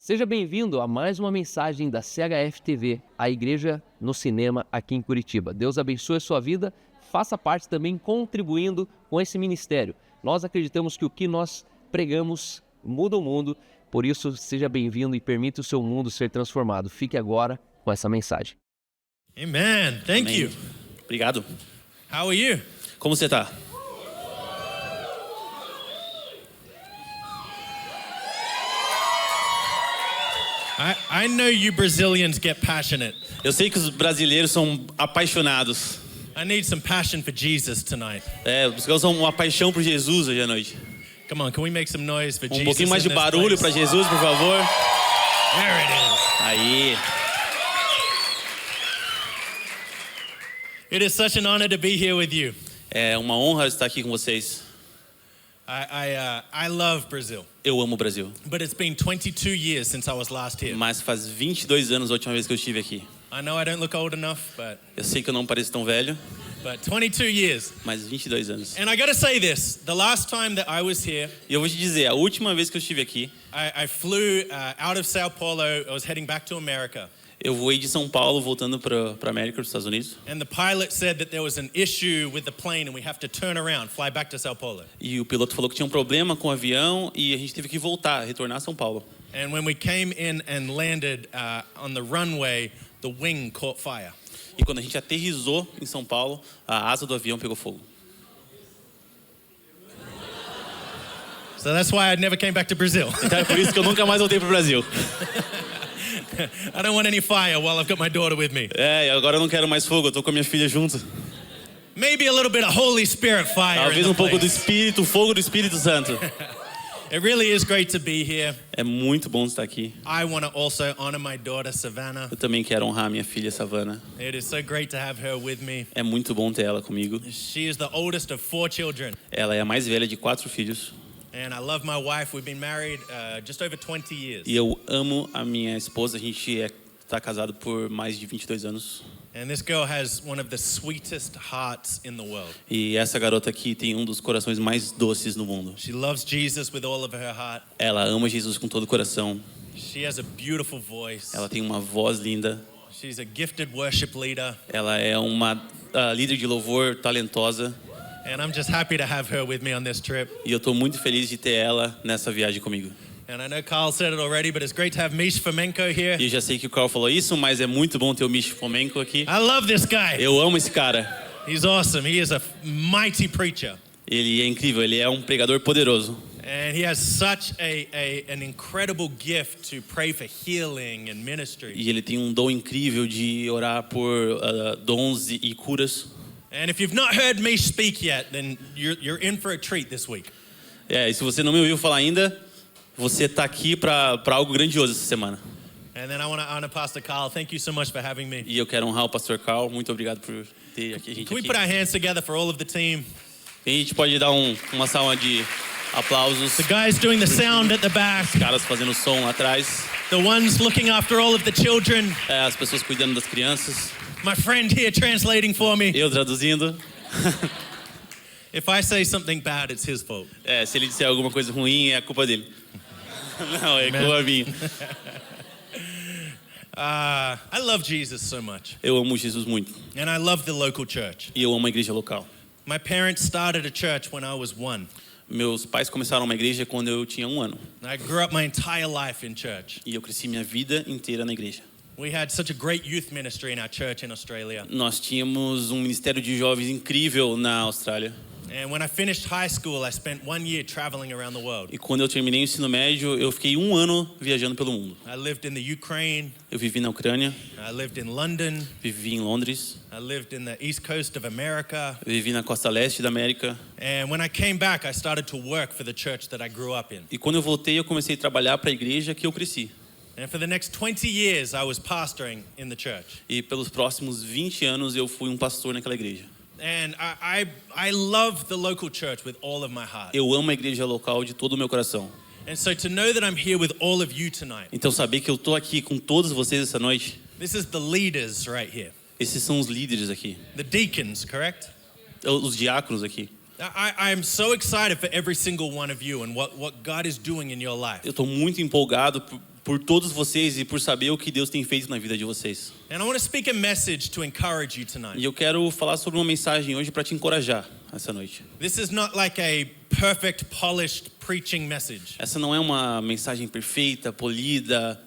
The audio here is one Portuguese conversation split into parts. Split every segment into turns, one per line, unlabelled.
Seja bem-vindo a mais uma mensagem da CHF TV, a igreja no cinema aqui em Curitiba. Deus abençoe a sua vida, faça parte também contribuindo com esse ministério. Nós acreditamos que o que nós pregamos muda o mundo, por isso seja bem-vindo e permita o seu mundo ser transformado. Fique agora com essa mensagem.
Amen. Thank
Amém.
you.
Obrigado.
How are you?
Como você tá?
I know you Brazilians get passionate.
Eu sei que os brasileiros são apaixonados.
I need some passion for Jesus tonight.
Os caras são uma paixão por Jesus hoje à noite.
Come on, can we make some noise for Jesus?
Pouquinho mais
in
de
this
barulho
place?
para Jesus, por favor.
There it is.
Aí.
It is such an honor to be here with you.
É uma honra estar aqui com vocês.
I love Brazil,
Eu amo o Brasil.
but it's been 22 years since I was last here.
Mas faz 22 anos a última vez que eu estive aqui.
I know I don't look old enough,
Eu sei que eu não pareço tão velho,
but 22 years.
mas 22 anos.
And I got to say this, the last time that I was here,
E eu vou te dizer, a última vez que eu estive aqui,
I flew out of Sao Paulo. I was heading back to America.
eu voei de São Paulo voltando para América, para os Estados Unidos.
And the pilot said that there was an issue with the plane and we have to turn around, fly back to Sao Paulo.
E o piloto falou que tinha um problema com o avião e a gente teve que voltar, retornar a São Paulo.
And when we came in and landed on the runway, the wing caught fire.
E quando a gente aterrissou em São Paulo, a asa do avião pegou fogo.
So that's why I never came back to Brazil.
Então é por isso que eu nunca mais voltei pro Brasil.
I don't want any fire while I've got my daughter with me.
E agora eu não quero mais fogo, eu tô com a minha filha junto.
Maybe a little bit of Holy Spirit fire in
Talvez
the
um pouco do
place.
Espírito, o fogo do Espírito Santo.
It really is great to be here.
É muito bom estar aqui.
I want to also honor my daughter, Savannah.
Eu também quero honrar minha filha Savannah.
It is so great to have her with me.
É muito bom ter ela comigo.
She is the oldest of 4 children.
Ela é a mais velha de 4 filhos.
And I love my wife. We've been married just over 20 years.
E eu amo a minha esposa, a gente está casado por mais de 22 anos.
And this girl has one of the sweetest hearts in the world.
E essa garota aqui tem um dos corações mais doces no mundo.
She loves Jesus with all of her heart.
Ela ama Jesus com todo o coração.
She has a beautiful voice.
Ela tem uma voz linda.
She's a gifted worship leader.
Ela é uma líder de louvor talentosa.
And I'm just happy to have her with me on this trip.
E eu estou muito feliz de ter ela nessa viagem comigo.
And I know Carl said it already, but it's great to have Mish Fomenko here.
E eu já sei que o Carl falou isso, mas é muito bom ter o Mish Fomenko aqui.
I love this guy.
Eu amo esse cara.
He's awesome. He is a mighty preacher.
Ele é incrível, ele é um pregador poderoso.
And he has such an incredible gift to pray for healing and ministry.
E ele tem um dom incrível de orar por dons e curas.
And if you've not heard Mish speak yet, then you're in for a treat this week.
E se você não me ouviu falar ainda, você está aqui para algo grandioso essa semana.
And then I want to honor Pastor Carl. Thank you so much for having me.
E eu quero honrar o Pastor Carl. Muito obrigado por ter aqui, a gente
Can we
aqui.
put our hands together for all of the team?
E a gente pode dar uma salva de aplausos.
The guys doing the sound at the back,
Caras fazendo som lá atrás.
the ones looking after all of the children,
As pessoas cuidando das crianças.
my friend here translating for me.
Eu traduzindo.
If I say something bad, it's his fault.
Se ele disser alguma coisa ruim, é a culpa dele. Não, é culpa minha.
I love Jesus so much,
Eu amo Jesus muito.
and I love the local church.
E eu amo a igreja local.
My parents started a church when I was 1.
Meus pais começaram uma igreja quando eu tinha 1 ano.
I grew up my entire life in church.
E eu cresci minha vida inteira na igreja.
We had such a great youth ministry in our church in Australia.
Nós tínhamos um ministério de jovens incrível na Austrália.
And when I finished high school, I spent 1 year traveling around the world.
E quando eu terminei o ensino médio, eu fiquei 1 ano viajando pelo mundo.
I lived in the Ukraine.
Eu vivi na Ucrânia,
I lived in London.
vivi em Londres,
I lived in the east coast of America.
eu vivi na costa leste da América.
And when I came back, I started to work for the church that I grew up in.
E quando eu voltei, eu comecei a trabalhar para a igreja que eu cresci.
And for the next 20 years, I was pastoring in the church.
E pelos próximos 20 anos, eu fui um pastor naquela igreja.
And I love the local church with all of my heart.
Eu amo a igreja local de todo o meu coração.
And so to know that I'm here with all of you tonight,
Então saber que eu estou aqui com todos vocês essa noite,
this is the leaders right here.
esses são os líderes aqui,
The deacons, correct?
os diáconos aqui.
I'm so excited for every single one of you and what God is doing in your life.
Eu estou muito empolgado por todos vocês e por saber o que Deus tem feito na vida de vocês.
And I want to speak a message to encourage you
E
tonight.
eu quero falar sobre uma mensagem hoje para te encorajar essa noite.
This is not like a perfect, polished preaching message.
Essa não é uma mensagem perfeita, polida,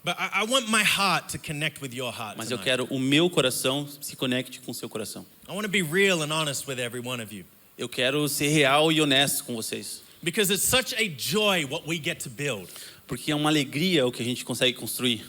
But I want my heart to connect with your heart
mas eu
tonight.
quero o meu coração se conecte com o seu coração.
I want to be real and honest with every one of you.
Eu quero ser real e honesto com vocês.
Because it's such a joy what we get to build.
Porque é uma alegria o que a gente consegue construir.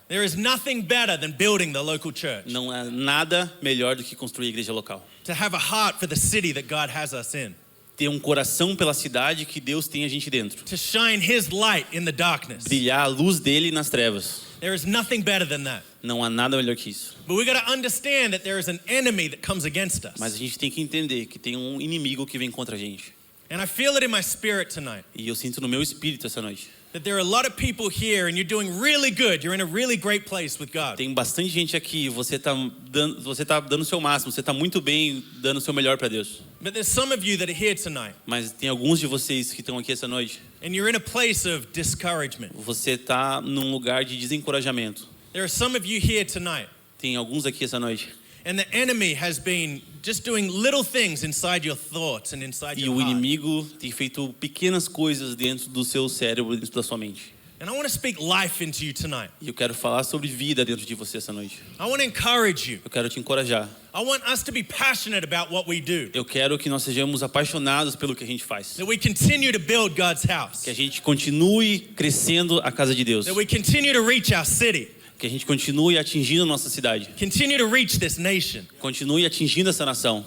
There is nothing better than building the local church.
Não é nada melhor do que construir a igreja local.
To have a heart for the city that God has us in.
Ter um coração pela cidade que Deus tem a gente dentro.
To shine His light in the darkness.
Brilhar a luz dele nas trevas.
There is nothing better than that.
Não há nada melhor que isso.
But we got to understand that there is an enemy that comes against us.
Mas a gente tem que entender que tem um inimigo que vem contra a gente.
And I feel it in my spirit tonight.
E eu sinto no meu espírito essa noite.
That there are a lot of people here and you're doing really good. You're in a really great place with God.
Tem bastante gente aqui, você tá dando o seu máximo, você tá muito bem, dando o seu melhor para Deus.
But there's some of you that are here tonight
Mas tem alguns de vocês que estão aqui essa noite.
and you're in a place of discouragement.
Você tá num lugar de desencorajamento.
There are some of you here tonight
Tem alguns aqui essa noite.
and the enemy has been just doing little things inside your thoughts and inside
E
your
o
heart.
inimigo tem feito pequenas coisas dentro do seu cérebro, dentro da sua mente.
And I want to speak life into you tonight.
E eu quero falar sobre vida dentro de você essa noite.
I want to encourage you.
Eu quero te encorajar.
I want us to be passionate about what we do.
Eu quero que nós sejamos apaixonados pelo que a gente faz.
That we continue to build God's house.
Que a gente continue crescendo a casa de Deus.
That we continue to reach our city.
Que a gente continue atingindo a nossa cidade.
Continue to reach this nation.
Continue atingindo essa nação.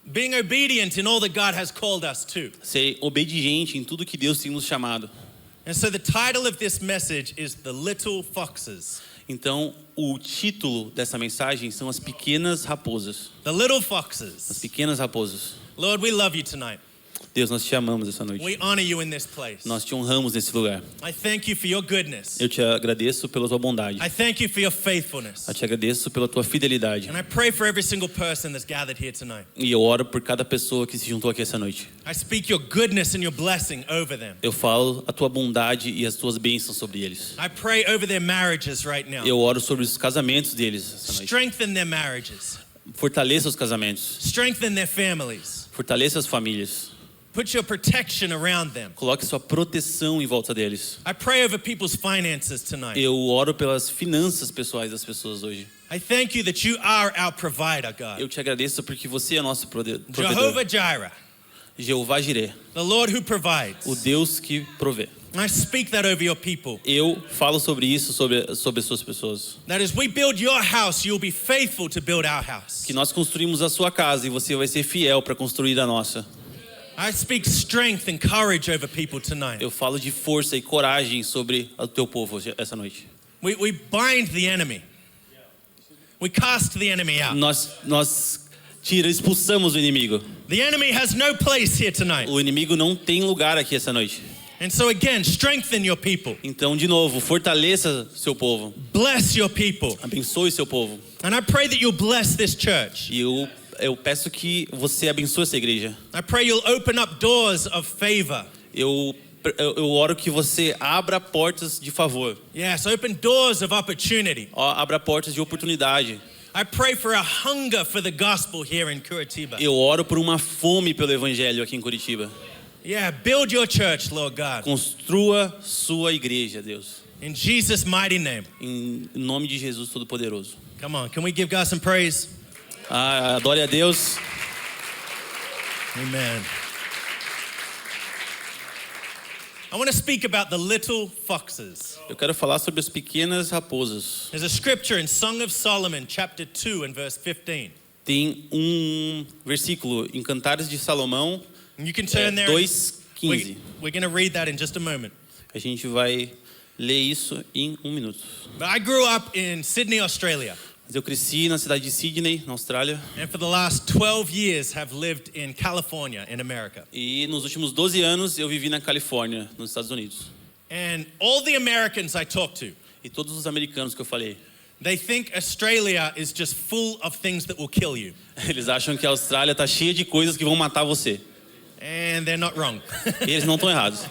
Being obedient in all that God has called us to.
Ser obediente em tudo que Deus tem nos chamado.
And so the title of this message is The Little Foxes.
Então, o título dessa mensagem são as pequenas raposas.
The Little
As
Foxes.
pequenas raposas.
Lord, we love you tonight.
Deus, nós te amamos essa noite.
We honor you in this place.
Nós te honramos nesse lugar.
I thank you for your goodness.
Eu te agradeço pela tua bondade.
I thank you for your faithfulness.
Eu te agradeço pela tua fidelidade.
And I pray for every single person that's gathered here tonight.
E eu oro por cada pessoa que se juntou aqui essa noite.
I speak your goodness and your blessing over them.
Eu falo a tua bondade e as tuas bênçãos sobre eles.
I pray over their marriages right now.
Eu oro sobre os casamentos deles essa noite.
Strengthen their marriages.
Fortaleça os casamentos.
Strengthen their families.
Fortaleça as famílias.
Put your protection around them.
Coloque sua proteção em volta deles.
I pray over people's finances tonight.
Eu oro pelas finanças pessoais das pessoas hoje.
I thank you that you are our provider, God.
Eu te agradeço porque você é nosso provedor.
Jehovah Jireh,
Jeová Jireh,
the Lord who provides.
o Deus que provê.
I speak that over your people.
Eu falo sobre isso, sobre as suas pessoas.
That as we build your house, you'll be faithful to build our house.
Que nós construímos a sua casa e você vai ser fiel para construir a nossa.
I speak strength and courage over people tonight.
Eu falo de força e coragem sobre o teu povo essa noite.
We bind the enemy. We cast the enemy out.
Nós expulsamos o inimigo.
The enemy has no place here tonight.
O inimigo não tem lugar aqui essa noite.
And so again, strengthen your people.
Então, de novo, fortaleça seu povo.
Bless your people.
Abençoe seu povo.
And I pray that you'll bless this church.
E eu peço que você abençoe essa igreja.
I pray you'll open up doors of favor.
Eu oro que você abra portas de favor.
Yes, open doors of opportunity.
Abra portas de oportunidade.
I pray for a hunger for the gospel here in Curitiba.
Eu oro por uma fome pelo evangelho aqui em Curitiba.
Yeah, build your church, Lord God.
Construa sua igreja, Deus.
In Jesus' mighty name.
Em nome de Jesus Todo-Poderoso.
Come on, can we give God some praise?
Adore a Deus.
Amen. I want to speak about the little foxes.
Eu quero falar sobre as pequenas raposas.
There's a scripture in Song of Solomon, chapter 2 and verse 15.
Tem um versículo em Cantares de Salomão,
And you can turn there.
2:15.
We're going to read that in just a moment.
A gente vai ler isso em 1 minuto.
But I grew up in Sydney, Australia.
Mas eu cresci na cidade de Sydney, na Austrália.
And for the last 12 years have lived in California, in America.
E nos últimos 12 anos eu vivi na Califórnia, nos Estados Unidos.
And all the Americans I talk to,
E todos os americanos que eu falei,
they think Australia is just full of things that will kill you.
eles acham que a Austrália está cheia de coisas que vão matar você.
And they're not wrong.
Eles não estão errados.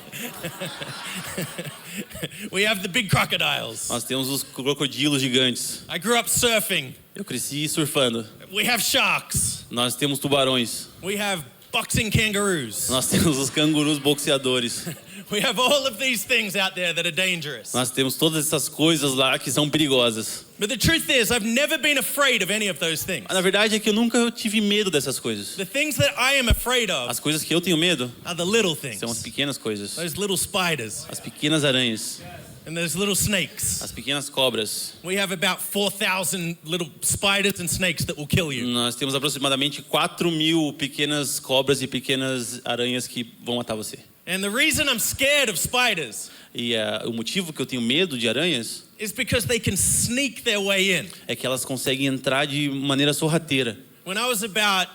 We have the big crocodiles.
Nós temos os crocodilos gigantes.
I grew up surfing.
Eu cresci surfando.
We have sharks.
Nós temos tubarões.
We have boxing kangaroos.
Nós temos os cangurus boxeadores.
We have all of these things out there that are dangerous.
Nós temos todas essas coisas lá que são perigosas.
But the truth is, I've never been afraid of any of those things.
Mas na verdade é que eu nunca tive medo dessas coisas.
The things that I am afraid of
As coisas que eu tenho medo
are the little things.
são as pequenas coisas.
Those little spiders
As pequenas aranhas.
and those little snakes.
As pequenas cobras.
We have about 4,000 little spiders and snakes that will kill you.
Nós temos aproximadamente 4.000 pequenas cobras e pequenas aranhas que vão matar você.
And the reason I'm scared of spiders
E o motivo que eu tenho medo de aranhas
is because they can sneak their way in.
é que elas conseguem entrar de maneira sorrateira.
When I was about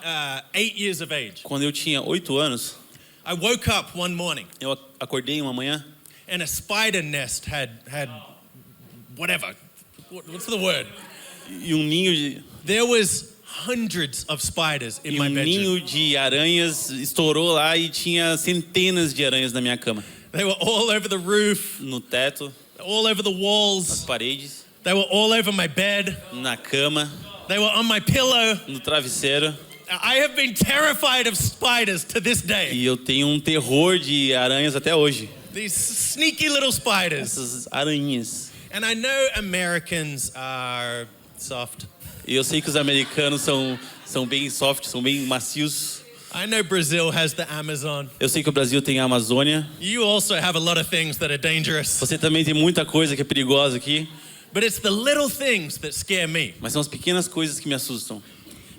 8 years of age,
Quando eu tinha 8 anos,
I woke up one morning
eu acordei uma manhã
and a spider nest had whatever. What's the word?
e um ninho de,
There was hundreds of spiders in
e
my
um
bedroom.
ninho de aranhas estourou lá e tinha centenas de aranhas na minha cama.
They were all over the roof,
No teto,
all over the
nas
walls.
paredes,
They were all over my bed.
na cama,
They were on my pillow.
no travesseiro.
I have been terrified of spiders to this day.
E eu tenho um terror de aranhas até hoje.
These sneaky little spiders.
Essas aranhinhas.
And I know Americans are soft.
E eu sei que os americanos são bem soft, são bem macios.
I know Brazil has the Amazon.
Eu sei que o Brasil tem a Amazônia.
You also have a lot of things that are dangerous.
Você também tem muita coisa que é perigosa aqui.
But it's the little things that scare me.
Mas são as pequenas coisas que me assustam.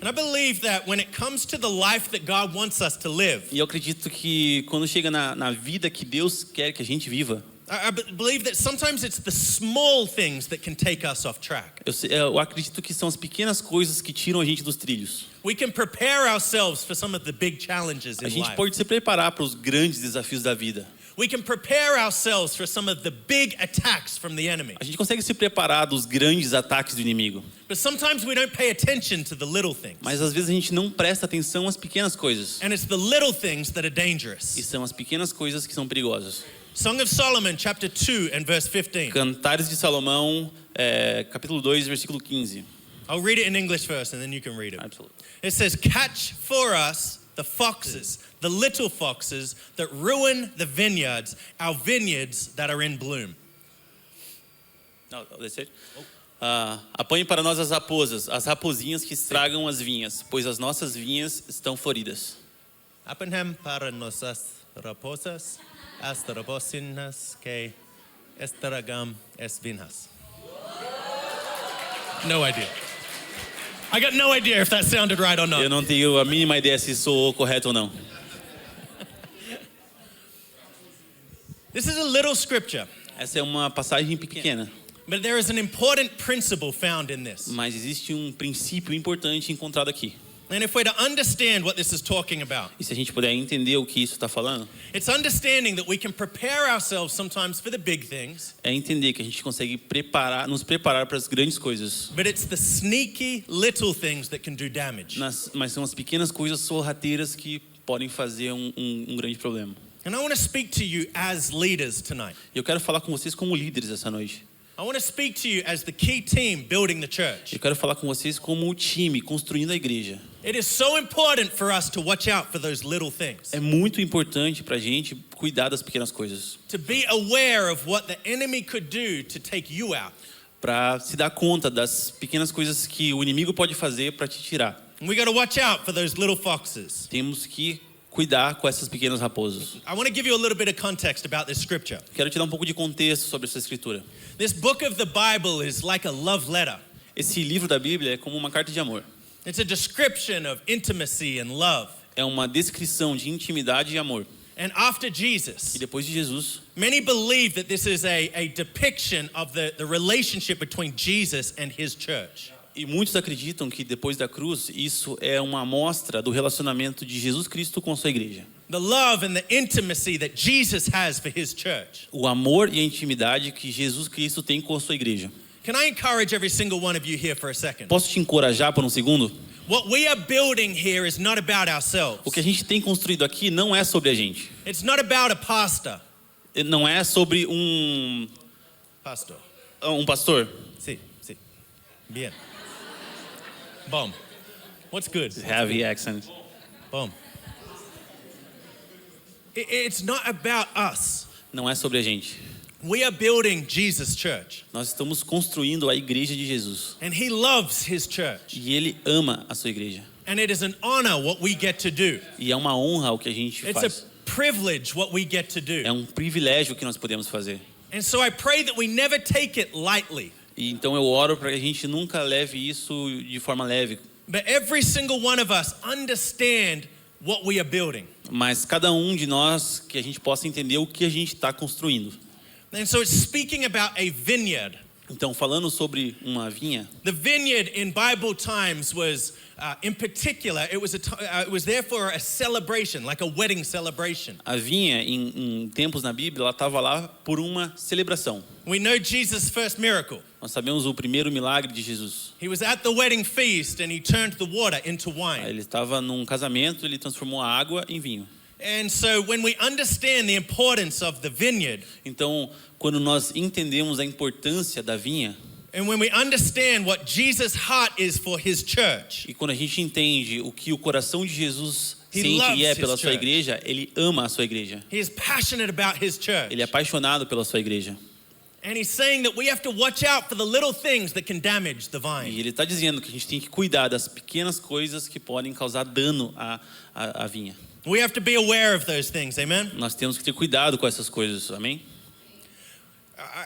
And I believe that when it comes to the life that God wants us to live,
E eu acredito que quando chega na vida que Deus quer que a gente viva,
I believe that sometimes it's the small things that can take us off track.
eu acredito que são as pequenas coisas que tiram a gente dos trilhos.
We can prepare ourselves for some of the big challenges
A
in
gente
life.
pode se preparar para os grandes desafios da vida.
We can prepare ourselves for some of the big attacks from the enemy.
A gente consegue se preparar dos grandes ataques do inimigo.
But sometimes we don't pay attention to the little things.
Mas às vezes a gente não presta atenção às pequenas coisas.
And it's the little things that are
E
dangerous.
são as pequenas coisas que são perigosas.
Song of Solomon, chapter 2 and verse 15.
Cantares de Salomão, capítulo 2, versículo 15.
I'll read it in English first and then you can read it.
Absolutely.
It says, "Catch for us the foxes, the little foxes that ruin the vineyards, our vineyards that are in bloom."
Apanhe para nós as raposinhas que estragam as vinhas, pois as nossas vinhas estão floridas.
Apanhem para nossas raposas, as raposinas que estragam as vinhas. No idea. I got no idea if that sounded right or
Eu
not.
não tenho a mínima ideia se soou correto ou não.
This is a little scripture,
Essa é uma passagem pequena,
but there is an important principle found in this.
mas existe um princípio importante encontrado aqui.
And if we're to understand what this is talking about,
E se a gente puder entender o que isso está falando,
it's understanding that we can prepare ourselves sometimes for the big things,
é entender que a gente consegue nos preparar para as grandes coisas,
but it's the sneaky little things that can do damage.
mas são as pequenas coisas sorrateiras que podem fazer um grande problema.
And I want to speak to you as leaders tonight.
E eu quero falar com vocês como líderes essa noite.
I want to speak to you as the key team building the church.
Eu quero falar com vocês como o time construindo a igreja.
It is so important for us to watch out for those little things.
É muito importante para a gente cuidar das pequenas coisas,
To be aware of what the enemy could do to take you out.
para se dar conta das pequenas coisas que o inimigo pode fazer para te tirar.
And we got to watch out for those little foxes.
Temos que cuidar com essas pequenas raposas.
I want to give you a little bit of context about this scripture.
Quero te dar um pouco de contexto sobre essa escritura.
This book of the Bible is like a love letter.
Esse livro da Bíblia é como uma carta de amor.
It's a description of intimacy and love.
É uma descrição de intimidade e amor.
And after Jesus,
E depois de Jesus,
many believe that this is a depiction of the relationship between Jesus and his church.
e muitos acreditam que depois da cruz, isso é uma amostra do relacionamento de Jesus Cristo com sua igreja.
The love and the intimacy that Jesus has for his church.
O amor e a intimidade que Jesus Cristo tem com a sua igreja.
Can I encourage every single one of you here for a second?
Posso te encorajar por um segundo?
What we are building here is not about ourselves.
O que a gente tem construído aqui não é sobre a gente.
It's not about a pastor.
Não é sobre um
Pastor.
pastor.
Sí. Bien. Bom. What's good?
Heavy accent.
Bom. It's not about us.
Não é sobre a gente.
We are building Jesus' church.
Nós estamos construindo a igreja de Jesus.
And he loves his church.
E ele ama a sua igreja.
And it is an honor what we get to do.
E é uma honra o que a gente
It's
faz.
a privilege what we get to do.
É um privilégio que nós podemos fazer.
And so I pray that we never take it lightly.
E então eu oro para que a gente nunca leve isso de forma leve.
But every single one of us understand what we are building.
Mas cada um de nós que a gente possa entender o que a gente está construindo.
And so it's speaking about a vineyard.
Então, falando sobre uma vinha,
The vineyard in Bible times was, in particular, it was there for a celebration, like a wedding celebration.
a vinha em tempos na Bíblia, ela estava lá por uma celebração.
We know Jesus' first miracle.
Nós sabemos o primeiro milagre de Jesus.
He was at the wedding feast and he turned the water into wine.
Ele estava num casamento, ele transformou a água em vinho.
And so when we understand the importance of the vineyard,
Então, quando nós entendemos a importância da vinha,
and when we understand what Jesus' heart is for his church,
e quando a gente entende o que o coração de Jesus
He
sente
loves
e é
his
pela sua
church.
igreja, ele ama a sua igreja.
he is passionate about his church.
Ele é apaixonado pela sua igreja.
And he's saying that we have to watch out for the little things that can damage the
E
vine.
ele está dizendo que a gente tem que cuidar das pequenas coisas que podem causar dano à vinha.
We have to be aware of those things, amen?
Nós temos que ter cuidado com essas coisas, amém?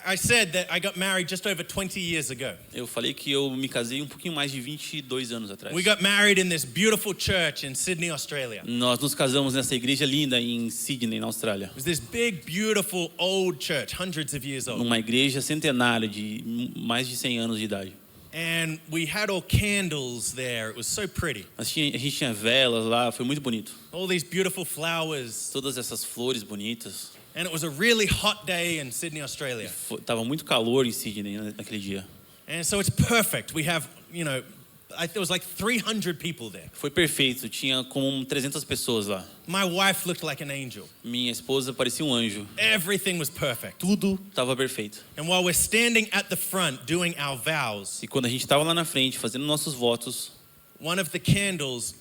I said that I got married just over 20 years ago.
Eu falei que eu me casei um pouquinho mais de 22 anos atrás.
We got married in this beautiful church in Sydney, Australia.
Nós nos casamos nessa igreja linda em Sydney, na Austrália.
It was this big, beautiful, old church, hundreds of years old.
Numa igreja centenária de mais de 100 anos de idade.
And we had all candles there. It was so pretty.
A gente tinha velas lá, foi muito bonito.
All these beautiful flowers.
Todas essas flores bonitas.
And it was a really hot day in Sydney, Australia.
Tava muito calor em Sydney naquele dia.
And so it's perfect. We have, there was like 300 people there.
Foi perfeito, tinha como 300 pessoas lá.
My wife looked like an angel.
Minha esposa parecia um anjo.
Everything was perfect.
Tudo estava perfeito.
And while we're standing at the front doing our vows,
E quando a gente estava lá na frente fazendo nossos votos,
one of the candles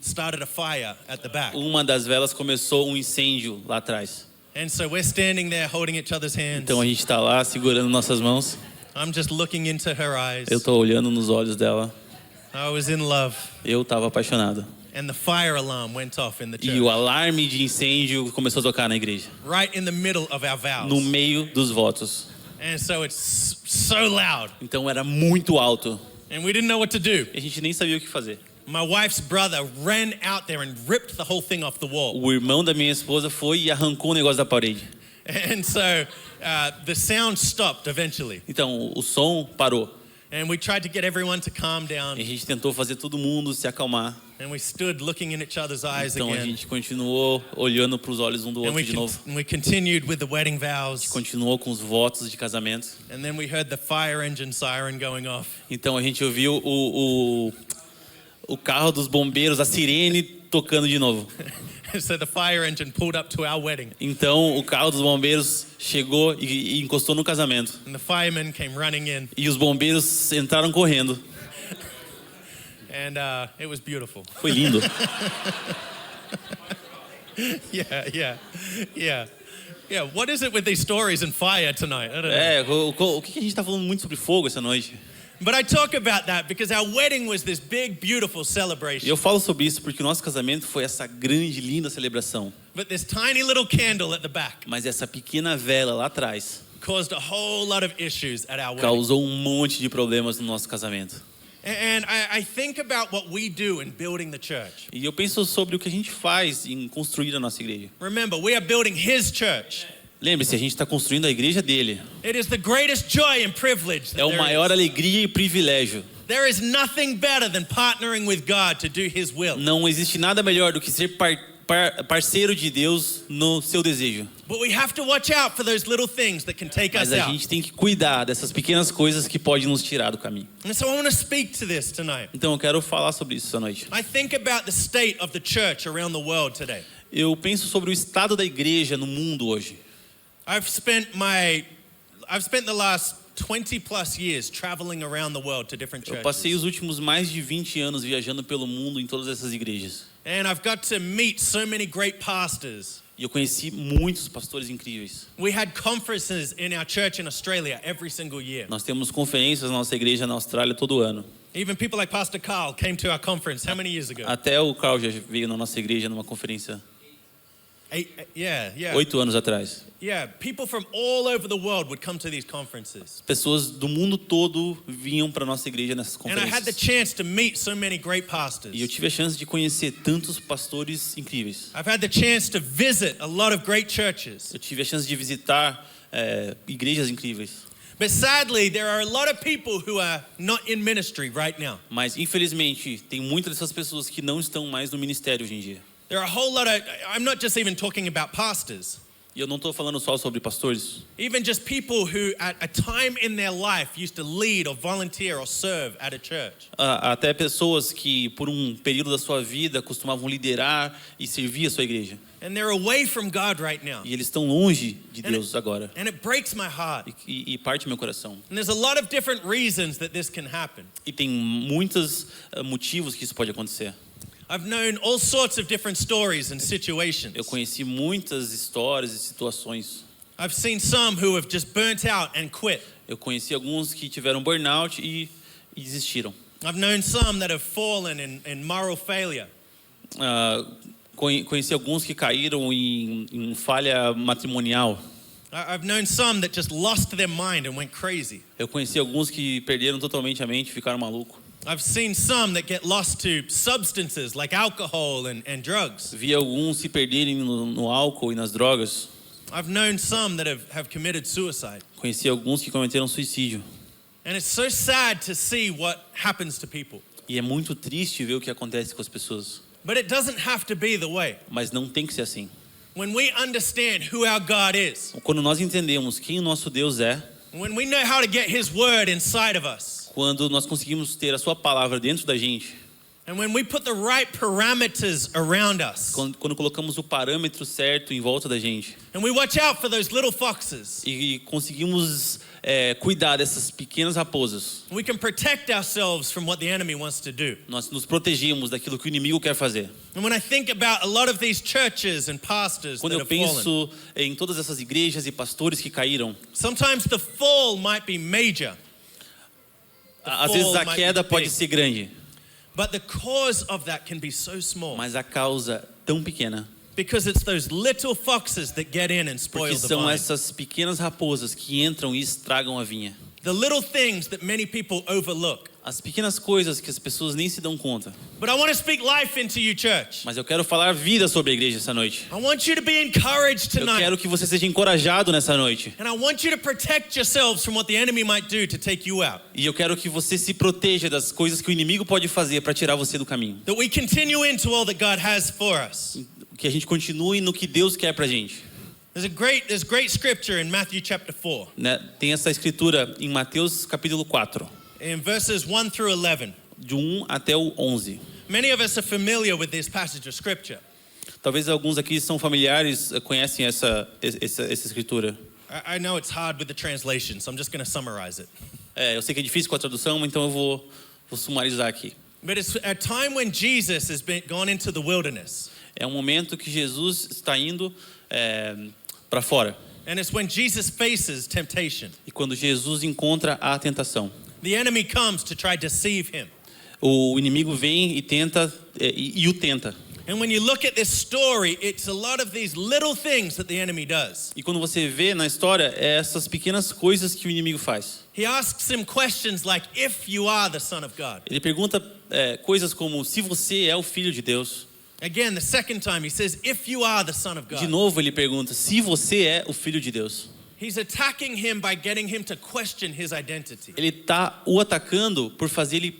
started a fire at the back.
uma das velas começou um incêndio lá atrás.
And so we're standing there holding each other's hands.
Então a gente está lá segurando nossas mãos.
I'm just looking into her eyes.
Eu estou olhando nos olhos dela.
I was in love.
Eu estava apaixonado.
And the fire alarm went off in the
E
church.
o alarme de incêndio começou a tocar na igreja,
Right in the middle of our vows.
no meio dos votos.
And so it's so loud.
Então era muito alto.
And we didn't know what to do.
E a gente nem sabia o que fazer.
My wife's brother ran out there and ripped the whole thing off the wall.
O irmão da minha esposa foi e arrancou o negócio da parede.
And so the sound stopped eventually.
Então o som parou.
And we tried to get everyone to calm
E
down.
a gente tentou fazer todo mundo se acalmar.
And we stood looking in each other's eyes
Então a
again.
gente continuou olhando para os olhos um do
And
outro de novo.
we continued with the wedding vows.
Continuou com os votos de casamento.
And then we heard the fire engine siren going off.
Então a gente ouviu o carro dos bombeiros, a sirene tocando de novo.
So the fire engine pulled up to our wedding.
Então o carro dos bombeiros chegou e encostou no casamento.
And the firemen came running in.
E os bombeiros entraram correndo.
And it was beautiful.
Foi lindo.
Yeah, what is it with these stories and fire tonight? I don't know.
O que a gente está falando muito sobre fogo essa noite?
But I talk about that because our wedding was this big, beautiful
E
celebration.
eu falo sobre isso porque o nosso casamento foi essa grande, linda celebração.
But this tiny little candle at the back
Mas essa pequena vela lá atrás
caused a whole lot of issues at our wedding.
causou um monte de problemas no nosso casamento.
And I think about what we do in building the church.
E eu penso sobre o que a gente faz em construir a nossa igreja.
Remember, we are building His church.
Lembre-se, a gente está construindo a igreja dele.
It is the greatest joy and privilege that
É o
there
maior
is.
alegria e privilégio.
There is nothing better than partnering with God to do His will.
Não existe nada melhor do que ser parceiro de Deus no seu desejo.
But we have to watch out for those little things that can take
Mas
us
a
out.
gente tem que cuidar dessas pequenas coisas que podem nos tirar do caminho.
And so I want to speak to this tonight.
Então eu quero falar sobre isso essa noite.
I think about the state of the church around the world today.
Eu penso sobre o estado da igreja no mundo hoje.
I've spent the last 20 plus years traveling around the world to different
Eu
churches.
passei os últimos mais de 20 anos viajando pelo mundo em todas essas igrejas.
And I've got to meet so many great pastors.
E eu conheci muitos pastores incríveis.
We had conferences in our church in Australia every single year.
Nós temos conferências na nossa igreja na Austrália todo ano.
Even people like Pastor Carl came to our conference how many years ago?
Até o Carl já veio na nossa igreja numa conferência 8 anos atrás.
Yeah, people from all over the world would come to these conferences.
Pessoas do mundo todo vinham para nossa igreja nessas
And I had the
conferências.
chance to meet so many great pastors.
E eu tive a chance de conhecer tantos pastores incríveis.
I've had the chance to visit a lot of great churches.
Eu tive a chance de visitar igrejas incríveis.
But sadly, there are a lot of people who are not in ministry right now.
Mas infelizmente tem muitas dessas pessoas que não estão mais no ministério hoje em dia.
There are a whole lot of, I'm not just even talking about pastors.
E eu não estou falando só sobre pastores.
Even just people who at a time in their life used to lead or volunteer or serve at a church.
Até pessoas que por um período da sua vida costumavam liderar e servir a sua igreja.
And they're away from God right now.
E eles estão longe de Deus agora.
And it breaks my heart.
E parte meu coração.
And there's a lot of different reasons that this can happen.
E tem muitos motivos que isso pode acontecer.
I've known all sorts of different stories and situations.
Eu conheci muitas histórias e situações.
I've seen some who have just burnt out and quit.
Eu conheci alguns que tiveram burnout e desistiram.
I've known some that have fallen in moral failure.
Conheci alguns que caíram em falha matrimonial.
I've known some that just lost their mind and went crazy.
Eu conheci alguns que perderam totalmente a mente, ficaram malucos.
I've seen some that get lost to substances like alcohol and drugs.
Vi alguns se perderem no álcool e nas drogas.
I've known some that have committed suicide.
Conheci alguns que cometeram suicídio.
And it's so sad to see what happens to people.
E é muito triste ver o que acontece com as pessoas.
But it doesn't have to be the way.
Mas não tem que ser assim.
When we understand who our God is,
Quando nós entendemos quem o nosso Deus é,
when we know how to get His word inside of us,
quando nós conseguimos ter a sua palavra dentro da gente,
and when we put the right parameters around us,
quando colocamos o parâmetro certo em volta da gente,
and we watch out for those little foxes,
e conseguimos cuidar dessas pequenas raposas,
we can protect ourselves from what the enemy wants to do.
nós nos protegemos daquilo que o inimigo quer fazer.
And when I think about a lot of these churches and pastors
Quando
that
eu
have fallen,
penso em todas essas igrejas e pastores que caíram,
sometimes the fall might be major,
às vezes a
might be
queda pode
big.
ser grande,
but the cause of that can be so small,
mas a causa tão pequena,
because it's those little foxes that get in and spoil
porque
the
são
vine.
essas pequenas raposas que entram e estragam a vinha.
The little things that many people overlook.
As pequenas coisas que as pessoas nem se dão conta.
But I want to speak life into you, church.
Mas eu quero falar vida sobre a igreja essa noite.
I want you to be encouraged
Eu
tonight.
quero que você seja encorajado nessa noite.
And I want you to protect yourselves from what the enemy might do to take you out.
E eu quero que você se proteja das coisas que o inimigo pode fazer para tirar você do caminho.
That we continue into all that God has for us.
Que a gente continue no que Deus quer pra gente.
There's great scripture in Matthew chapter 4.
Né? Tem essa escritura em Mateus capítulo 4,
In verses 1 through 11.
de 1 até o 11.
Many of us are familiar with this passage of scripture.
Talvez alguns aqui são familiares, conhecem essa escritura.
I know it's hard with the translation, so I'm just going to summarize it.
Eu sei que é difícil com a tradução, então eu vou sumarizar aqui.
But it's a time when Jesus has gone into the wilderness.
É um momento que Jesus está indo para fora.
And it's when Jesus faces temptation.
E quando Jesus encontra a tentação.
The enemy comes to try to deceive him.
O inimigo vem e tenta, e o tenta.
And when you look at this story, it's a lot of these little things that the enemy does.
E quando você vê na história, é essas pequenas coisas que o inimigo faz.
He asks him questions like, if you are the Son of God.
Ele pergunta coisas como, se você é o Filho de Deus.
Again, the second time he says, if you are the Son of
De
God.
novo ele pergunta, se você é o Filho de Deus.
He's attacking him by getting him to question his identity.
Ele está o atacando por fazer ele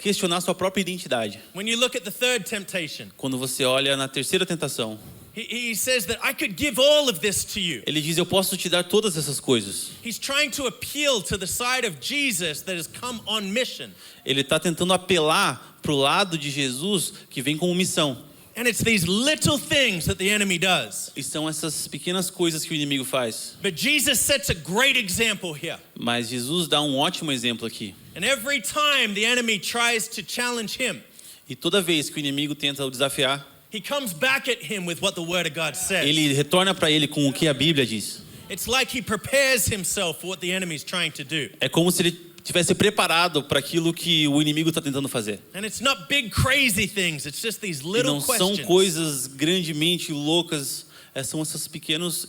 questionar sua própria identidade.
When you look at the third temptation,
Quando você olha na terceira tentação,
he says that I could give all of this to you.
ele diz: eu posso te dar todas essas coisas.
He's trying to appeal to the side of Jesus that has come on mission.
Ele está tentando apelar para o lado de Jesus que vem com missão.
And it's these little things that the enemy does.
E são essas pequenas coisas que o inimigo faz.
But Jesus sets a great example here.
Mas Jesus dá um ótimo exemplo aqui.
And every time the enemy tries to challenge him,
E toda vez que o inimigo tenta o desafiar,
he comes back at him with what the Word of God says.
ele retorna para ele com o que a Bíblia diz.
It's like he prepares himself for what the enemy is trying to do.
É como se ele tivesse preparado para aquilo que o inimigo está tentando fazer.
And it's not big crazy things, it's just these
E
little
não são
questions.
coisas grandemente loucas, são esses pequenos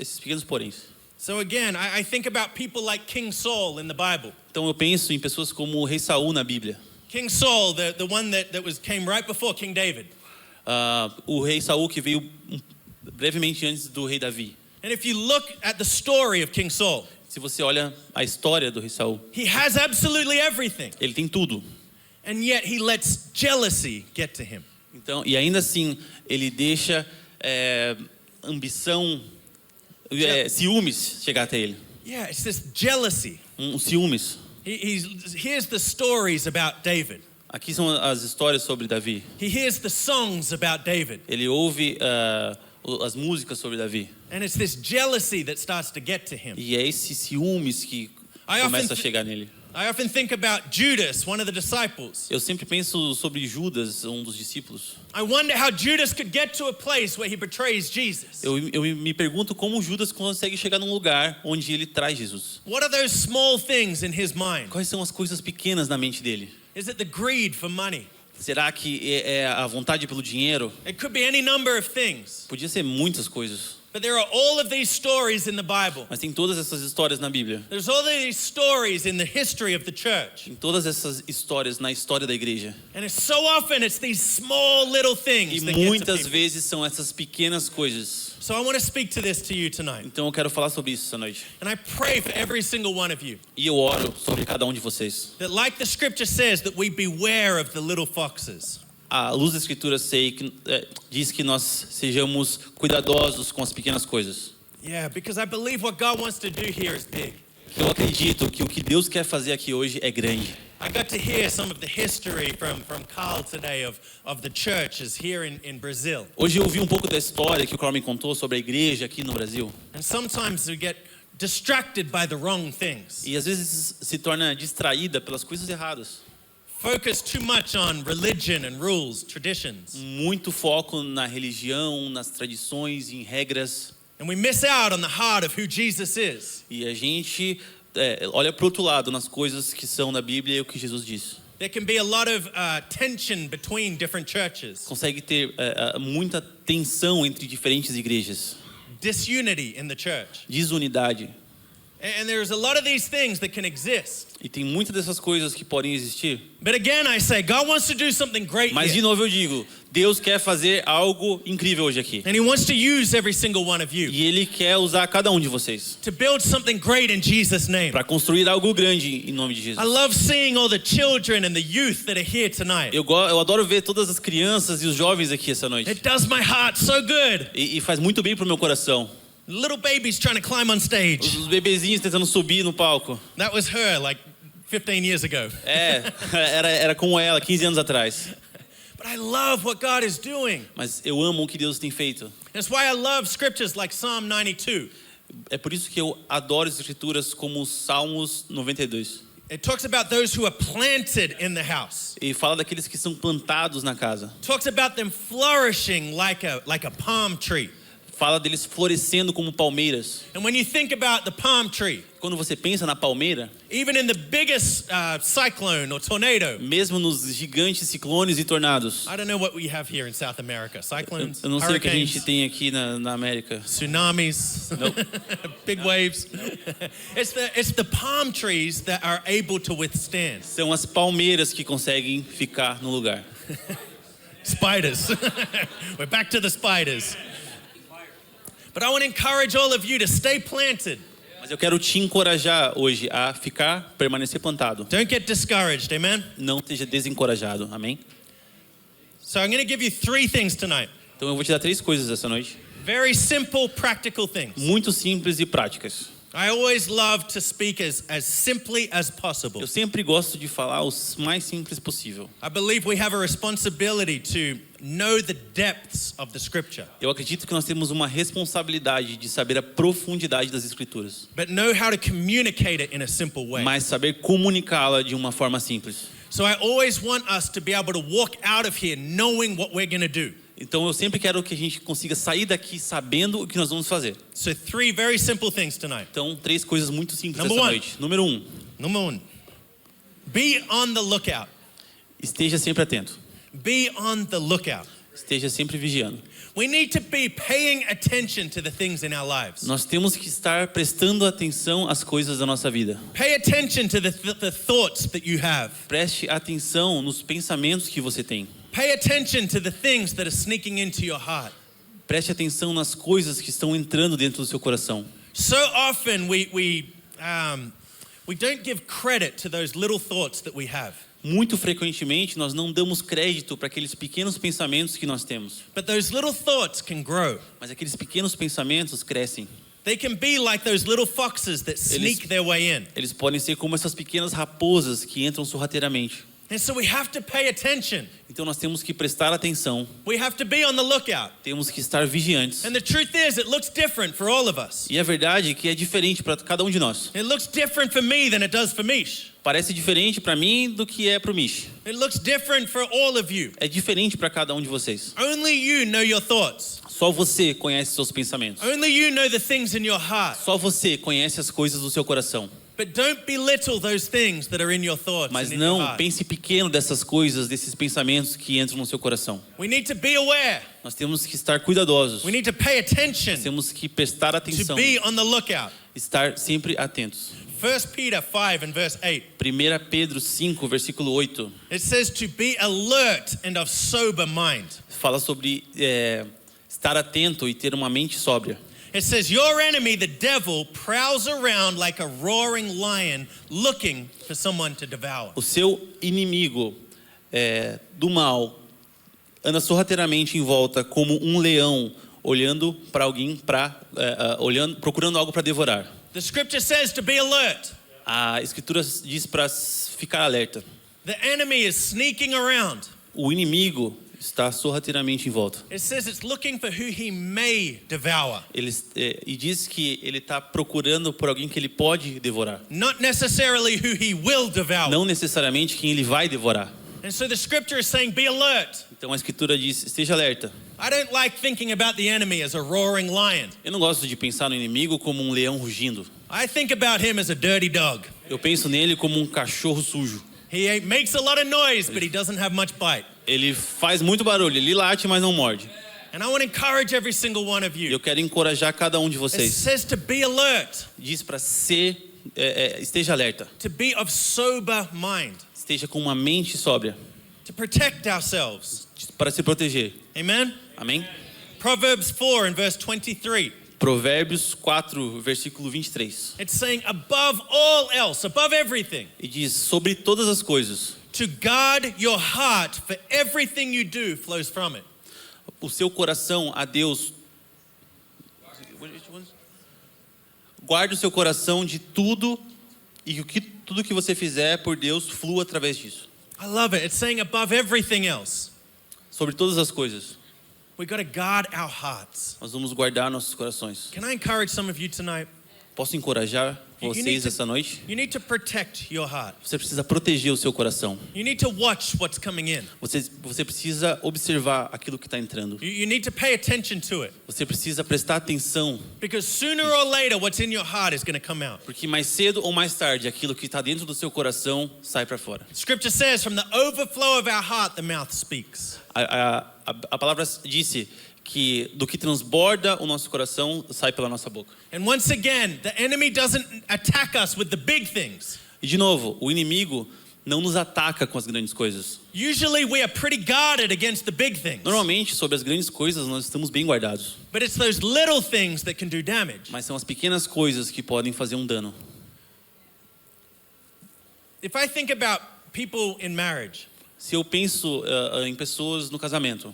poréns.
So again, I think about people like King Saul in the Bible.
Então eu penso em pessoas como o rei Saul na Bíblia.
King Saul, the one that came right before King David.
O rei Saul que veio brevemente antes do rei Davi.
And if you look at the story of King Saul,
Se você olha a história do rei Saul,
he has absolutely everything.
ele tem tudo.
And yet he lets jealousy get to him.
Então, e ainda assim, ele deixa ambição, ciúmes chegar até ele.
Yeah, it's this jealousy.
Ciúmes.
Hears the stories about David.
Aqui são as histórias sobre Davi.
He hears the songs about David.
Ele ouve as músicas sobre Davi.
And it's this jealousy that starts to get to him.
E é esses ciúmes que começa a chegar nele.
I often think about Judas, one of the disciples.
Eu sempre penso sobre Judas, um dos discípulos.
I wonder how Judas could get to a place where he betrays Jesus.
Eu me pergunto como Judas consegue chegar num lugar onde ele traz Jesus.
What are those small things in his mind?
Quais são as coisas pequenas na mente dele?
Is it the greed for money?
Será que é a vontade pelo dinheiro?
It could be any number of things.
Podia ser muitas coisas.
But there are all of these stories in the Bible.
Mas tem todas essas histórias na Bíblia.
There's all of these stories in the history of the church.
Tem todas essas histórias na história da igreja.
And it's so often it's these small little things
E
that get to
muitas
people.
vezes são essas pequenas coisas.
So I want to speak to this to you tonight.
Então eu quero falar sobre isso essa noite.
And I pray for every single one of you
E eu oro sobre cada um de vocês.
that, like the scripture says, that we beware of the little foxes.
A luz da Escritura diz que nós sejamos cuidadosos com as pequenas coisas.
Yeah, because I believe what God wants to do here is big.
Eu acredito que o que Deus quer fazer aqui hoje é grande.
I got to hear some of the history from Carl today of the churches here in Brazil.
Hoje eu ouvi um pouco da história que o Carl me contou sobre a igreja aqui no Brasil.
And sometimes we get distracted by the wrong things.
E às vezes se torna distraída pelas coisas erradas.
Focus too much on religion and rules, traditions.
Muito foco na religião, nas tradições, em regras.
And we miss out on the heart of who Jesus is.
E a gente olha para o outro lado, nas coisas que são na Bíblia e o que Jesus disse.
There can be a lot of tension between different churches.
Consegue ter muita tensão entre diferentes igrejas.
Disunity in the church.
Desunidade.
And there's a lot of these things that can exist.
E tem muitas dessas coisas que podem existir.
But again, I say, God wants to do something great
Mas de
here.
novo eu digo, Deus quer fazer algo incrível hoje aqui.
And He wants to use every single one of you
E Ele quer usar cada um de vocês
to build something great in Jesus' name.
para construir algo grande em nome de Jesus.
I love seeing all the children and the youth that are here tonight.
Eu adoro ver todas as crianças e os jovens aqui essa noite.
It does my heart so good.
E faz muito bem pro meu coração.
Little babies trying to climb on stage.
Os bebezinhos tentando subir no palco.
That was her like 15 years ago.
Era como ela 15 anos atrás.
But I love what God is doing.
Mas eu amo o que Deus tem feito.
That's why I love scriptures like Psalm 92.
É por isso que eu adoro as escrituras como os Salmos 92.
It talks about those who are planted in the house.
E fala daqueles que são plantados na casa.
It talks about them flourishing like a palm tree.
Fala deles florescendo como palmeiras.
And when you think about the palm tree,
Quando você pensa na palmeira,
even in the biggest cyclone or tornado,
mesmo nos gigantes ciclones e tornados,
I don't know what we have here in South America. Cyclones,
eu não sei o que a gente
hurricanes,
tem aqui na América.
tsunamis, big waves. It's the palm trees that are able to withstand.
São as palmeiras que conseguem ficar no lugar.
Spiders. We're back to the spiders. But I want to encourage all of you to stay planted.
Mas eu quero te encorajar hoje a permanecer plantado.
Don't get discouraged, amen?
Não esteja desencorajado, amém?
So I'm going to give you 3 things tonight.
Então eu vou te dar 3 coisas essa noite,
Very simple, practical things.
muito simples e práticas.
I always love to speak as simply as possible.
Eu sempre gosto de falar o mais simples possível.
I believe we have a responsibility to know the depths of the scripture,
Eu acredito que nós temos uma responsabilidade de saber a profundidade das Escrituras,
but know how to communicate it in a simple way.
mas saber comunicá-la de uma forma simples.
So I always want us to be able to walk out of here knowing what we're going to do.
Então eu sempre quero que a gente consiga sair daqui sabendo o que nós vamos fazer.
So 3 very simple things tonight.
Então 3 coisas muito simples
Number
essa
one.
noite. Número 1,
Number 1, be on the lookout.
esteja sempre atento.
Be on the lookout.
Esteja sempre vigiando.
We need to be paying attention to the things in our lives.
Nós temos que estar prestando atenção às coisas da nossa vida.
Pay attention to the thoughts that you have.
Preste atenção nos pensamentos que você tem.
Pay attention to the things that are sneaking into your heart.
Preste atenção nas coisas que estão entrando dentro do seu coração.
So often we don't give credit to those little thoughts that we have.
Muito frequentemente nós não damos crédito para aqueles pequenos pensamentos que nós temos.
But those little thoughts can grow.
Mas aqueles pequenos pensamentos crescem.
They can be like those little foxes that sneak their way in.
Eles podem ser como essas pequenas raposas que entram sorrateiramente.
And so we have to pay attention.
Então nós temos que prestar atenção.
We have to be on the lookout.
Temos que estar vigiantes.
And the truth is, it looks different for all of us.
E a verdade é que é diferente para cada um de nós.
It looks different for me than it does for Mish.
Parece diferente para mim do que é para o Mish.
It looks different for all of you.
É diferente para cada um de vocês.
Only you know your thoughts.
Só você conhece seus pensamentos.
Only you know the things in your heart.
Só você conhece as coisas do seu coração.
But don't belittle those things that are in your thoughts
Mas
and in your
não
heart.
pense pequeno dessas coisas, desses pensamentos que entram no seu coração.
We need to be aware.
Nós temos que estar cuidadosos.
We need to pay attention
Temos que prestar
to
atenção.
be on the lookout.
Estar sempre atentos.
1 Peter 5 and verse 8.
1 Pedro 5, versículo 8.
It says to be alert and of sober mind.
Fala sobre estar atento e ter uma mente sóbria.
It says your enemy, the devil, prowls around like a roaring lion looking for someone to devour.
O seu inimigo do mal anda sorrateiramente em volta como um leão olhando para alguém procurando algo para devorar.
The scripture says to be alert.
A escritura diz para ficar alerta.
The enemy is sneaking around.
O inimigo está sorrateiramente em volta.
It says it's looking for who he may devour.
E diz que ele está procurando por alguém que ele pode devorar.
Not necessarily who he will devour.
Não necessariamente quem ele vai devorar.
And so the scripture is saying be alert.
Então a escritura diz, esteja alerta.
I don't like thinking about the enemy as a roaring lion.
Eu não gosto de pensar no inimigo como um leão rugindo.
I think about him as a dirty dog.
Eu penso nele como um cachorro sujo.
He makes a lot of noise, but he doesn't have much bite.
Ele faz muito barulho, ele late, mas não morde.
And I want to encourage every single one of
E
you.
eu quero encorajar cada um de
It
vocês.
says to be alert,
Diz para esteja alerta.
to be of sober mind,
Esteja com uma mente sóbria
to protect ourselves.
para se proteger.
Amen?
Amém?
Proverbs 4 and verse 23.
Provérbios 4, versículo 23.
It's saying above all else, above everything,
E diz, sobre todas as coisas,
to guard your heart, for everything you do flows from it.
o seu coração a Deus. Guarde o seu coração de tudo e tudo que você fizer por Deus flua através disso.
I love it. It's saying above everything else.
Sobre todas as coisas,
We got to guard our hearts.
nós vamos guardar nossos corações.
Can I encourage some of you tonight?
Posso encorajar
You need
vocês
to-
essa noite?
You need to protect your heart.
Você precisa proteger o seu coração.
You need to watch what's coming in.
Você precisa observar aquilo que está entrando.
You need to pay attention to it.
Você precisa prestar atenção,
Because sooner or later, what's in your heart is going to come out.
porque mais cedo ou mais tarde aquilo que está dentro do seu coração sai para fora.
Scripture says, from the overflow of our heart, the mouth speaks.
A palavra disse que do que transborda o nosso coração sai pela nossa boca.
And once again, the enemy doesn't attack us with the big things.
E de novo, o inimigo não nos ataca com as grandes coisas.
Usually we are pretty guarded against the big things.
Normalmente, sobre as grandes coisas, nós estamos bem guardados.
But it's those little things that can do damage.
Mas são as pequenas coisas que podem fazer um dano.
If I think about people in marriage,
Se eu penso em pessoas no casamento,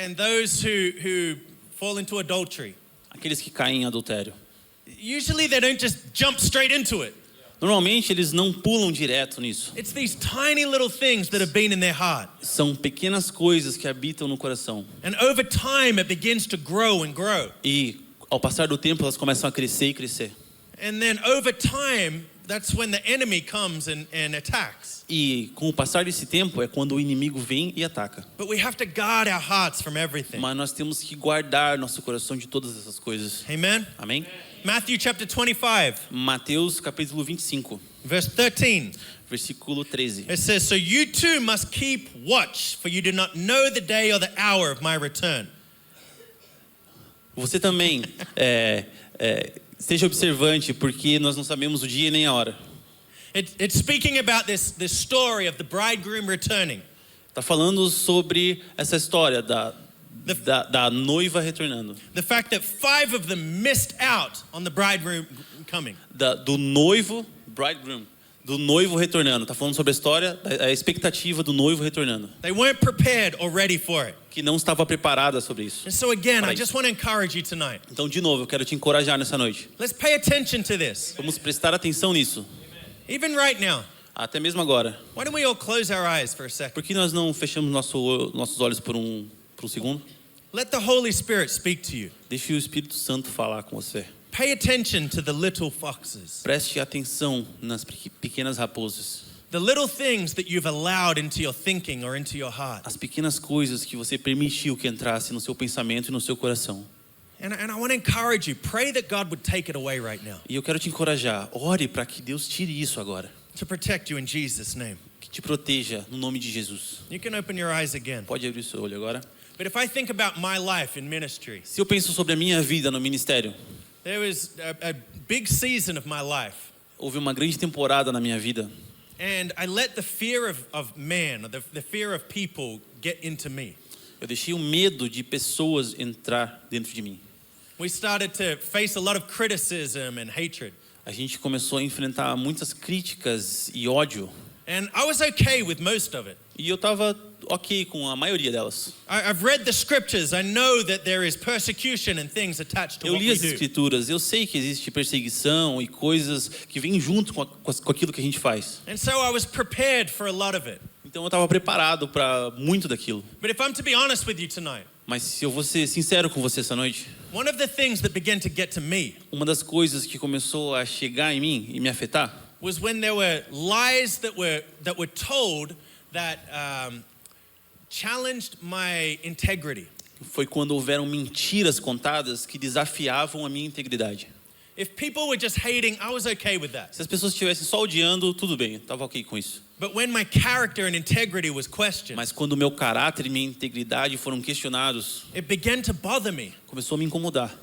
and those who fall into adultery,
aqueles que caem em adultério,
usually they don't just jump straight into it.
normalmente eles não pulam direto nisso.
It's these tiny little things that have been in their heart.
São pequenas coisas que habitam no coração.
And over time it begins to grow and grow.
E ao passar do tempo elas começam a crescer e crescer.
And then over time, that's when the enemy comes and attacks.
E com o passar desse tempo é quando o inimigo vem e ataca.
But we have to guard our hearts from everything.
Mas nós temos que guardar nosso coração de todas essas coisas.
Amen?
Amém?
Matthew chapter 25,
Mateus capítulo 25,
verse 13.
versículo 13.
It says, "So you too must keep watch, for you do not know the day or the hour of my return."
Você também esteja observante, porque nós não sabemos o dia nem a hora.
It's speaking about this story of the bridegroom returning.
Está falando sobre essa história da noiva retornando.
The fact that 5 of them missed out on the bridegroom coming.
Do noivo, bridegroom, do noivo retornando. Está falando sobre a história, a expectativa do noivo retornando.
They weren't prepared or ready for it.
Que não estava preparada sobre isso.
And so again, I just want to encourage you tonight.
Então, de novo, eu quero te encorajar nessa noite.
Let's pay attention to this.
Vamos prestar atenção nisso.
Even right now.
Até mesmo agora.
Why don't we all close our eyes for a second?
Por que nós não fechamos nossos olhos por um segundo?
Let the Holy Spirit speak to you.
Deixe o Espírito Santo falar com você.
Pay attention to the little foxes.
Preste atenção nas pequenas raposas.
The little things that you've allowed into your thinking or into your heart.
As pequenas coisas que você permitiu que entrasse no seu pensamento e no seu coração.
And I want to encourage you, pray that God would take it away right now.
E eu quero te encorajar, ore para que Deus tire isso agora.
To protect you in Jesus' name.
Que te proteja no nome de Jesus.
You can open your eyes again.
Pode abrir o seu olho agora.
But if I think about my life in ministry,
Se eu penso sobre a minha vida no ministério,
there was a big season of my life.
houve uma grande temporada na minha vida.
And I let the fear of man, or the fear of people get into me.
Eu deixei o medo de pessoas entrar dentro de mim.
We started to face a lot of criticism and hatred.
A gente começou a enfrentar muitas críticas e ódio.
And I was okay with most of it.
E eu estava ok com a maioria delas.
I've read the scriptures. I know that there is persecution and things attached to
Eu
what
li
we
as
do.
escrituras, eu sei que existe perseguição e coisas que vêm junto com aquilo que a gente faz.
And so I was prepared for a lot of it.
Então eu estava preparado para muito daquilo.
But if I'm to be honest with you tonight,
Mas se eu vou ser sincero com você essa noite,
one of the things that began to get to me
uma das coisas que começou a chegar em mim e me afetar
was when there were lies that were told that challenged my integrity.
foi quando houveram mentiras contadas que desafiavam a minha integridade.
If people were just hating, I was okay with that.
Se as pessoas estivessem só odiando, tudo bem, eu estava ok com isso.
But when my character and integrity was questioned,
Mas quando o meu caráter e minha integridade foram questionados,
it began to bother me.
começou a me incomodar.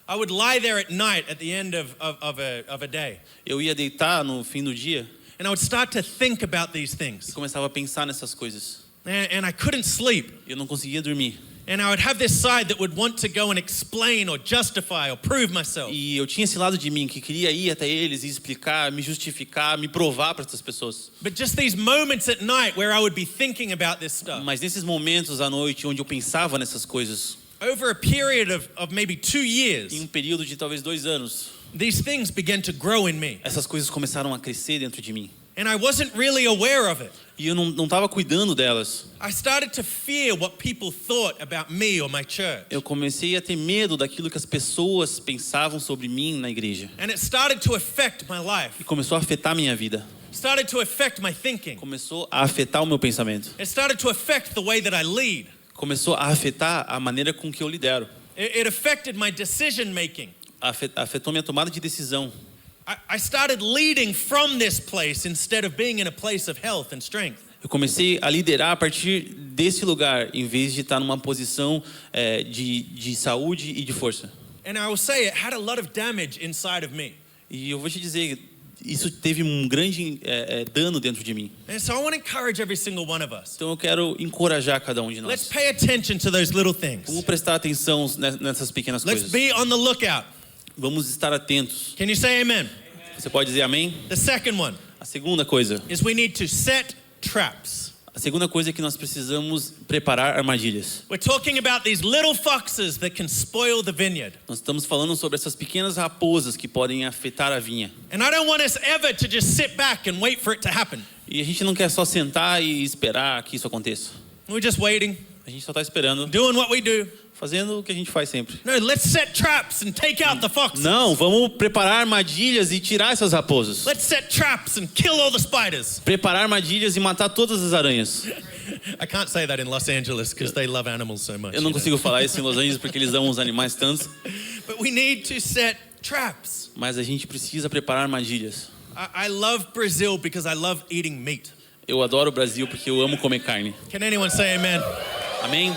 I would lie there at night at the end of a day,
Eu ia deitar no fim do dia
and I would start to think about these
e
things.
começava a pensar nessas coisas.
And I couldn't sleep.
Eu não conseguia dormir.
And I would have this side that would want to go and explain or justify or prove myself.
E eu tinha esse lado de mim que queria ir até eles e explicar, me justificar, me provar para essas pessoas.
But just these moments at night where I would be thinking about this stuff,
Mas nesses momentos à noite onde eu pensava nessas coisas,
over a period of maybe 2 years,
em um período de talvez 2 anos,
these things began to grow in me.
essas coisas começaram a crescer dentro de mim.
And I wasn't really aware of it.
E eu não estava cuidando delas.
I started to fear what people thought about me or my church.
Eu comecei a ter medo daquilo que as pessoas pensavam sobre mim na igreja.
And it started to affect my life.
E começou a afetar a minha vida.
Started to affect my thinking.
Começou a afetar o meu pensamento.
It started to affect the way that I lead.
Começou a afetar a maneira com que eu lidero.
It affected my decision making.
Afetou minha tomada de decisão.
I started leading from this place instead of being in a place of health and strength.
Eu comecei a liderar a partir desse lugar, em vez de estar numa posição de saúde e de força.
And I will say it had a lot of damage inside of me.
E eu vou te dizer, isso teve um grande dano dentro de mim.
And so I want to encourage every single one of us.
Então eu quero encorajar cada um de
Let's
nós.
pay attention to those little things.
Vamos prestar atenção nessas pequenas
Let's
coisas.
be on the lookout.
Vamos estar atentos.
Can you say amen?
Você pode dizer amém?
The second one
A segunda coisa.
is we need to set traps.
A segunda coisa é que nós precisamos preparar armadilhas.
We're talking about these little foxes that can spoil the vineyard.
Nós estamos falando sobre essas pequenas raposas que podem afetar a vinha.
And I don't want us ever to just sit back and wait for it to happen.
E a gente não quer só sentar e esperar que isso aconteça.
We're just waiting,
A gente só está esperando,
doing what we do.
fazendo o que a gente faz sempre.
No, let's set traps and take out the foxes.
Não, vamos preparar armadilhas e tirar essas raposas.
Let's set traps and kill all the spiders.
Preparar armadilhas e matar todas as aranhas.
I can't say that in Los Angeles because they love animals so much.
Eu não
you know.
consigo falar isso em Los Angeles porque eles amam os animais tanto.
But we need to set traps.
Mas a gente precisa preparar armadilhas.
I love Brazil because I love eating meat.
Eu adoro o Brasil porque eu amo comer carne.
Can anyone say amen?
Amém?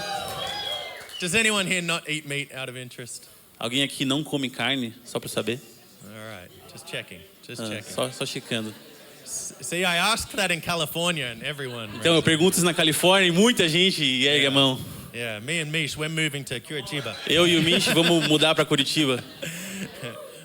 Does anyone here not eat meat out of interest?
Alguém aqui não come carne, só para saber?
All right, just checking, just checking.
Só checando.
See, I asked that in California and everyone.
Então eu pergunto isso na Califórnia e muita gente ergue a mão.
Yeah, me and Mish, we're moving to Curitiba.
Eu e o Mish vamos mudar para Curitiba.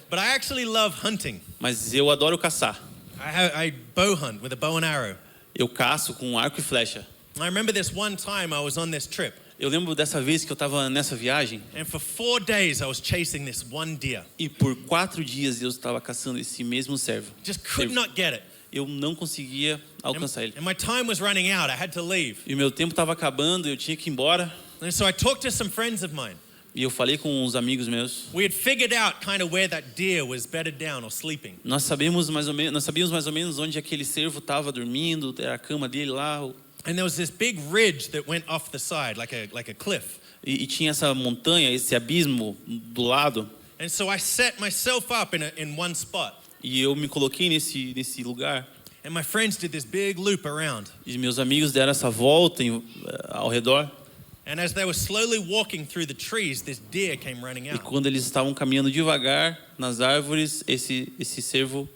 But I actually love hunting.
Mas eu adoro caçar.
I bow hunt with a bow and arrow.
Eu caço com arco e flecha.
I remember this one time I was on this trip,
Eu lembro dessa vez que eu estava nessa viagem
and for 4 days I was chasing this one deer.
e por 4 dias eu estava caçando esse mesmo cervo.
Just could not get it.
Eu não conseguia alcançar ele.
And my time was running out. I had to leave.
E o meu tempo estava acabando, eu tinha que ir embora.
And so I talked to some friends of mine.
E eu falei com uns amigos meus.
We had figured out kind of where that deer was bedded down or sleeping.
Nós sabíamos mais ou menos onde aquele cervo estava dormindo, era a cama dele lá.
And there was this big ridge that went off the side, like a cliff.
E tinha essa montanha, esse abismo do lado.
And so I set myself up in one spot.
E eu me coloquei nesse lugar.
And my friends did this big loop around.
E meus amigos deram essa volta ao redor.
And as they were slowly walking through the trees, this deer came running
E
out.
quando eles estavam caminhando devagar nas árvores, esse cervo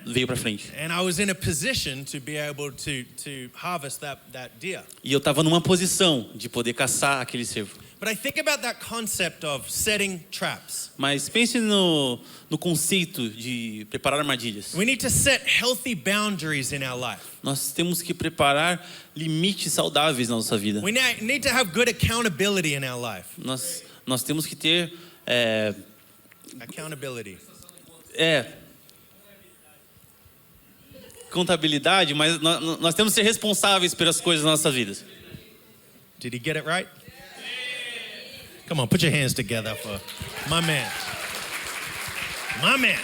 veio para frente.
And I was in a position to be able to harvest that deer.
E eu estava numa posição de poder caçar aquele cervo.
But I think about that concept of setting traps.
Mas pense no conceito de preparar armadilhas.
We need to set healthy boundaries in our life.
Nós temos que preparar limites saudáveis na nossa vida.
We need to have good accountability in our life.
Nós temos que ter
Accountability.
contabilidade, mas nós temos que ser responsáveis pelas coisas das nossas vidas.
Did he get it right? Come on, put your hands together for my man. My man.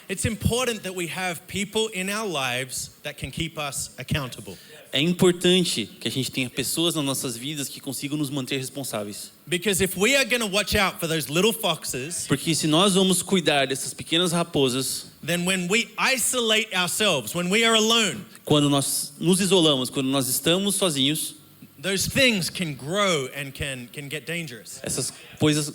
It's important that we have people in our lives that can keep us accountable.
É importante que a gente tenha pessoas nas nossas vidas que consigam nos manter responsáveis.
Because if we are going to watch out for those little foxes,
Porque se nós vamos cuidar dessas pequenas raposas,
then when we isolate ourselves, when we are alone,
quando nós nos isolamos, quando nós estamos sozinhos,
those things can grow and can get dangerous.
essas coisas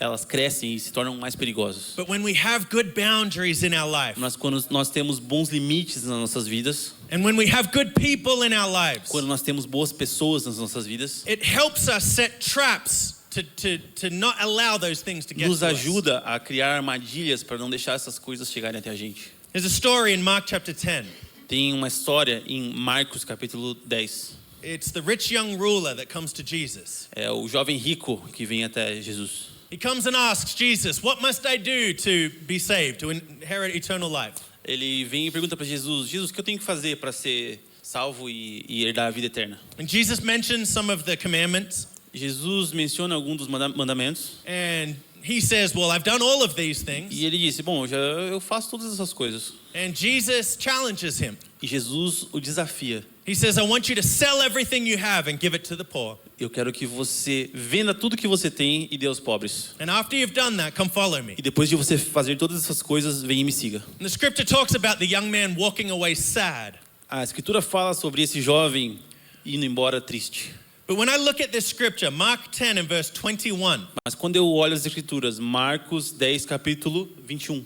elas crescem e se tornam mais perigosas.
But when we have good boundaries in our life,
Mas quando nós temos bons limites nas nossas vidas,
and when we have good people in our lives,
quando nós temos boas pessoas nas nossas vidas,
it helps us set traps to not allow those things to get
nos
to us.
ajuda a criar armadilhas para não deixar essas coisas chegarem até a gente.
There's a story in Mark chapter 10.
Tem uma história em Marcos capítulo 10.
It's the rich young ruler that comes to Jesus.
É o jovem rico que vem até Jesus.
He comes and asks Jesus, "What must I do to be saved, to inherit eternal life?"
Ele vem e pergunta para Jesus: Jesus, o que eu tenho que fazer para ser salvo e herdar a vida eterna?
And Jesus mentions some of the commandments,
Jesus menciona alguns dos mandamentos
and he says, "Well, I've done all of these things."
e ele disse: bom, eu faço todas essas coisas.
And Jesus challenges him.
E Jesus o desafia.
He says, "I want you to sell everything you have and give it to the poor.
Eu quero que você venda tudo que você tem e dê aos pobres.
And after you've done that, come follow me."
E depois de você fazer todas essas coisas, vem e me siga.
And the scripture talks about the young man walking away sad.
A escritura fala sobre esse jovem indo embora triste.
But when I look at this scripture, Mark 10 and verse 21,
Mas quando eu olho as escrituras, Marcos 10, capítulo 21,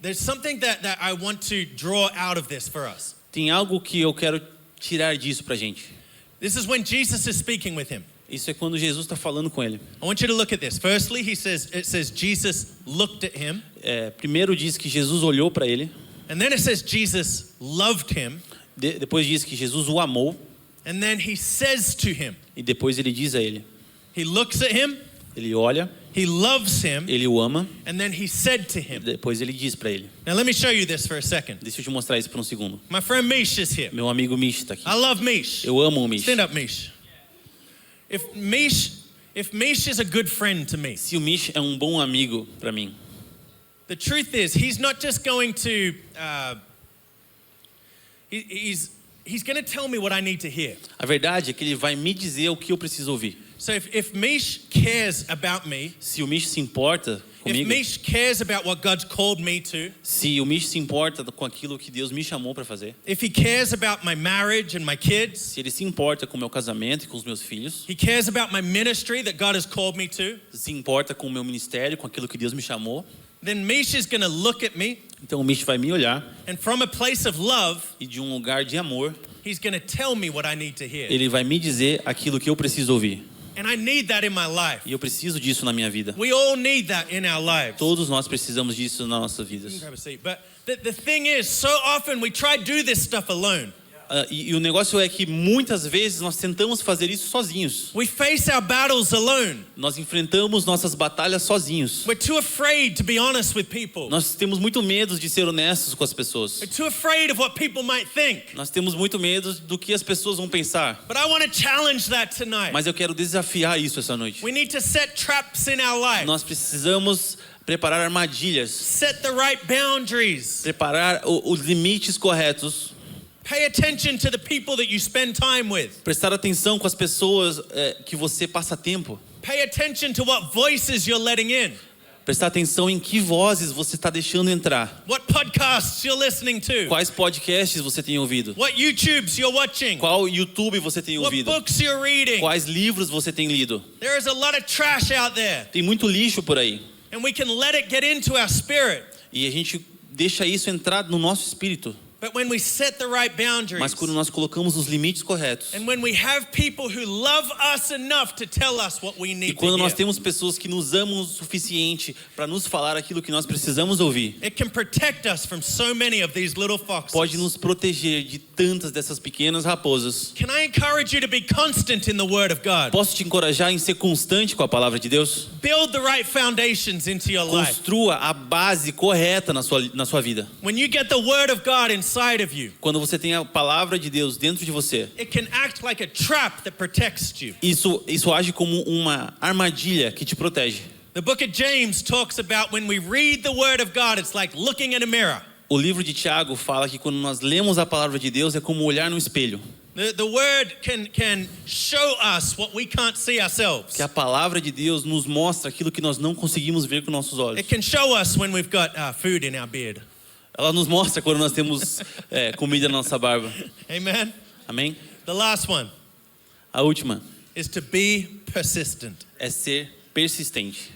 there's something that I want to draw out of this for us.
Tem algo que eu quero tirar disso pra gente.
This is when Jesus is speaking with him.
Isso é quando Jesus está falando com ele.
I want you to look at this. Firstly, it says Jesus looked at him.
Primeiro diz que Jesus olhou para ele.
And then it says Jesus loved him.
Depois diz que Jesus o amou.
And then he says to him.
E depois ele diz a ele.
He looks at him.
Ele olha.
He loves him.
Ele o ama.
And then he said to him.
Depois ele diz para ele.
Now let me show you this for a second.
Deixa eu te mostrar isso por um segundo.
My friend Mish is here.
Meu amigo Mish está aqui.
I love Mish.
Eu amo o Mish.
Stand up, Mish. If Mish is a good friend to me.
Se o Mish é um bom amigo para mim.
The truth is, he's not just going to. He's going to tell me what I need to hear.
A verdade é que ele vai me dizer o que eu preciso ouvir.
So if Mish cares about me,
Se o Mish se importa
if
comigo,
Mish cares about what God's called me to,
se o Mish se importa com aquilo que Deus me chamou para fazer,
if he cares about my marriage and my kids,
se ele se importa com o meu casamento e com os meus filhos,
he cares about my ministry that God has called me to,
se importa com o meu ministério, com aquilo que Deus me chamou,
then Mish is going to look at me,
então o Mish vai me olhar
and from a place of love,
e de um lugar de amor,
he's going to tell me what I need to hear.
ele vai me dizer aquilo que eu preciso ouvir.
And I need that in my life.
E eu preciso disso na minha vida.
We all need that in our lives.
Todos nós precisamos disso nas nossas
You can
vidas.
grab a seat. But the thing is, so often we try to do this stuff alone.
E o negócio é que muitas vezes nós tentamos fazer isso sozinhos.
We face our battles alone.
Nós enfrentamos nossas batalhas sozinhos.
We're too afraid to be honest with people.
Nós temos muito medo de ser honestos com as pessoas.
We're too afraid of what people might think.
Nós temos muito medo do que as pessoas vão pensar.
But I want to challenge that tonight.
Mas eu quero desafiar isso essa noite.
We need to set traps in our life.
Nós precisamos preparar armadilhas,
Set the right boundaries.
preparar os limites corretos,
Pay attention to the people that you spend time with.
prestar atenção com as pessoas que você passa tempo,
Pay attention to what voices you're letting in.
prestar atenção em que vozes você está deixando entrar,
What podcasts you're listening to.
quais podcasts você tem ouvido,
What YouTubes you're watching.
qual YouTube você tem
What
ouvido,
books you're reading.
quais livros você tem lido.
There is a lot of trash out there.
Tem muito lixo por aí
And we can let it get into our spirit.
e a gente deixa isso entrar no nosso espírito.
But when we set the right boundaries,
Mas quando nós colocamos os limites corretos,
and when we have people who love us enough to tell us what we
e
need
quando
to
nós
hear,
temos pessoas que nos amam o suficiente para nos falar aquilo que nós precisamos ouvir,
it can protect us from so many of these little foxes.
pode nos proteger de tantas dessas pequenas raposas.
Can I encourage you to be constant in the Word of God?
Posso te encorajar em ser constante com a palavra de Deus?
Build the right foundations into your life.
Construa a base correta na sua vida.
When you get the Word of God inside of you,
Quando você tem a palavra de Deus dentro de você,
it can act like a trap that protects you.
isso age como uma armadilha que te protege.
The book of James talks about when we read the Word of God, it's like looking in a mirror.
O livro de Tiago fala que quando nós lemos a palavra de Deus é como olhar no espelho.
The Word can show us what we can't see ourselves.
Que a palavra de Deus nos mostra aquilo que nós não conseguimos ver com nossos olhos.
It can show us when we've got food in our beard.
Ela nos mostra quando nós temos comida na nossa barba.
Amen?
Amém?
The last one
A última
is to be persistent.
é ser persistente.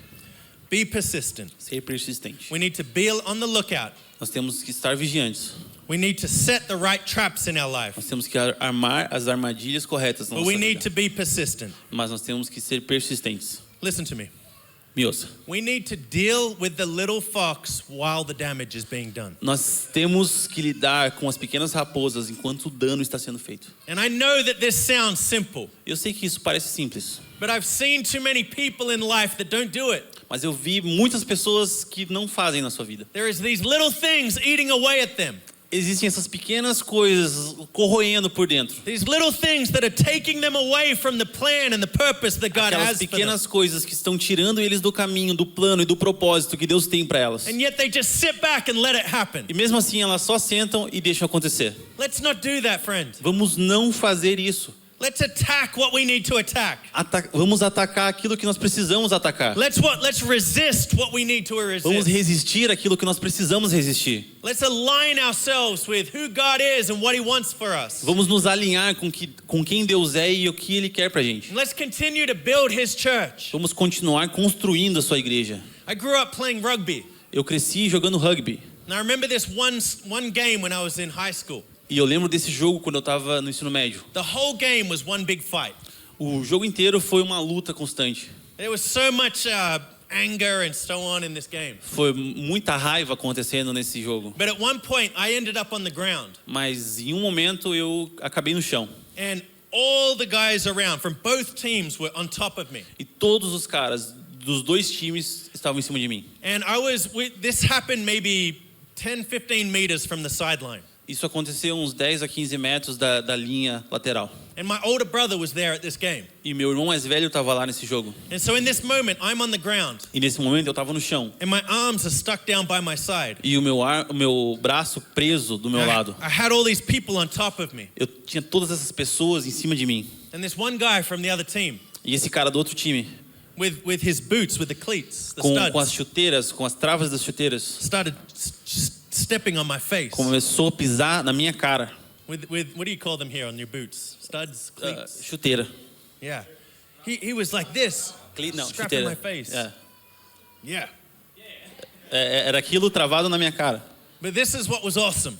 Be persistent.
Ser persistente.
We need to be on the lookout.
Nós temos que estar vigiantes.
We need to set the right traps in our life.
Nós temos que armar as armadilhas corretas na
But
nossa
we need to
vida.
be persistent.
Mas nós temos que ser persistentes.
Listen to me.
Me ouça.
We need to deal with the little fox while the damage is being done.
Nós temos que lidar com as pequenas raposas enquanto o dano está sendo feito.
And I know that this sounds simple,
Eu sei que isso parece simples,
but I've seen too many people in life that don't do it.
mas eu vi muitas pessoas que não fazem na sua vida.
There is these little things eating away at them.
Existem essas pequenas coisas corroendo por dentro.
These little things that are taking them away from the plan and the purpose that God
Aquelas
has for them.
pequenas coisas que estão tirando eles do caminho, do plano e do propósito que Deus tem para elas.
And yet they just sit back and let it happen.
E mesmo assim elas só sentam e deixam acontecer.
Let's not do that, friend.
Vamos não fazer isso.
Let's attack what we need to attack.
Vamos atacar aquilo que nós precisamos atacar.
Let's resist what we need to
Vamos
resist.
resistir aquilo que nós precisamos resistir.
Let's align ourselves with who God is and what He wants for us.
Vamos nos alinhar com quem Deus é e o que Ele quer pra gente.
And let's continue to build His church.
Vamos continuar construindo a sua igreja.
I grew up playing rugby.
Eu cresci jogando rugby.
And I remember this one game when I was in high school.
E eu lembro desse jogo quando eu estava no ensino médio.
The whole game was one big fight.
O jogo inteiro foi uma luta constante.
There was so much anger and so on in this game.
Foi muita raiva acontecendo nesse jogo.
But at one point I ended up on the ground.
Mas em um momento eu acabei no chão.
And all the guys around from both teams were on top of me.
E todos os caras dos dois times estavam em cima de mim.
And this happened maybe 10, 15 meters from the sideline.
Isso aconteceu uns 10 a 15 metros da linha lateral.
And my older brother was there at this game.
E meu irmão mais velho estava lá nesse jogo.
And so in this moment, I'm on the ground.
E nesse momento eu estava no chão.
And my arms are stuck down by my side.
E o meu braço preso do meu lado.
I had all these people on top of me.
Eu tinha todas essas pessoas em cima de mim.
And this one guy from the other team,
E esse cara do outro time,
with his boots, with the cleats, the
com as
studs,
chuteiras, com as travas das chuteiras,
started stepping on my face.
começou a pisar na minha cara.
With what do you call them here on your boots? Studs, cleats.
Chuteira.
Yeah. He was like this,
Não,
strapping
chuteira.
my face.
É.
Yeah.
Era aquilo travado na minha cara.
But this is what was awesome.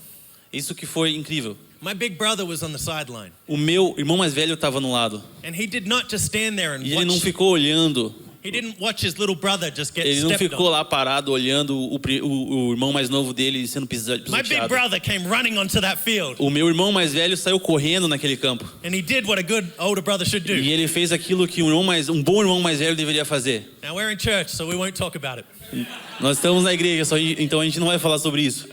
Isso que foi incrível.
My big brother was on the sideline.
O meu irmão mais velho estava no lado.
And he did not just stand there and
E ele não
watch.
ficou olhando.
He didn't watch his little brother just get
Ele não
stepped
ficou
on.
lá parado olhando o irmão mais novo dele sendo
My big
pisoteado.
brother came running onto that field.
O meu irmão mais velho saiu correndo naquele campo.
And he did what a good older brother should do.
E ele fez aquilo que um bom irmão mais velho deveria fazer.
Now we're in church, so we won't talk about it.
Nós estamos na igreja, então a gente não vai falar sobre isso.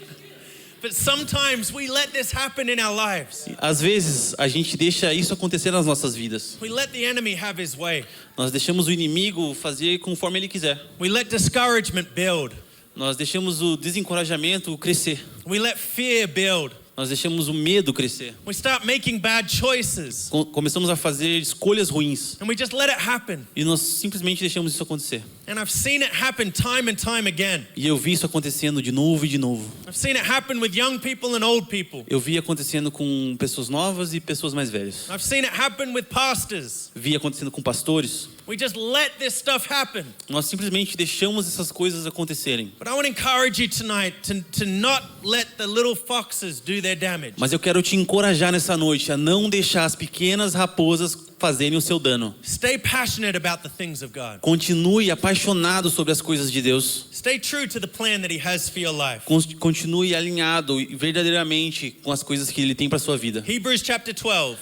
But sometimes we let this happen in our lives.
Às vezes a gente deixa isso acontecer nas nossas vidas.
We let the enemy have his way.
Nós deixamos o inimigo fazer conforme ele quiser.
We let discouragement build.
Nós deixamos o desencorajamento crescer.
We let fear build.
Nós deixamos o medo crescer.
We start making bad choices.
Começamos a fazer escolhas ruins.
And we just let it happen.
E nós simplesmente deixamos isso acontecer.
And I've seen it happen time and time again.
E eu vi isso acontecendo de novo e de novo.
I've seen it happen with young people and old people.
Eu vi acontecendo com pessoas novas e pessoas mais velhas.
I've seen it happen with pastors.
Vi acontecendo com pastores.
We just let this stuff happen.
Nós simplesmente deixamos essas coisas acontecerem.
But I want to encourage you tonight to not let the little foxes do their damage.
Mas eu quero te encorajar nessa noite a não deixar as pequenas raposas fazerem o seu dano.
Stay passionate about the things of God.
Continue apaixonado sobre as coisas de Deus.
Stay true to the plan that He has for your life.
Continue alinhado verdadeiramente com as coisas que Ele tem para sua vida.
Hebrews chapter 12.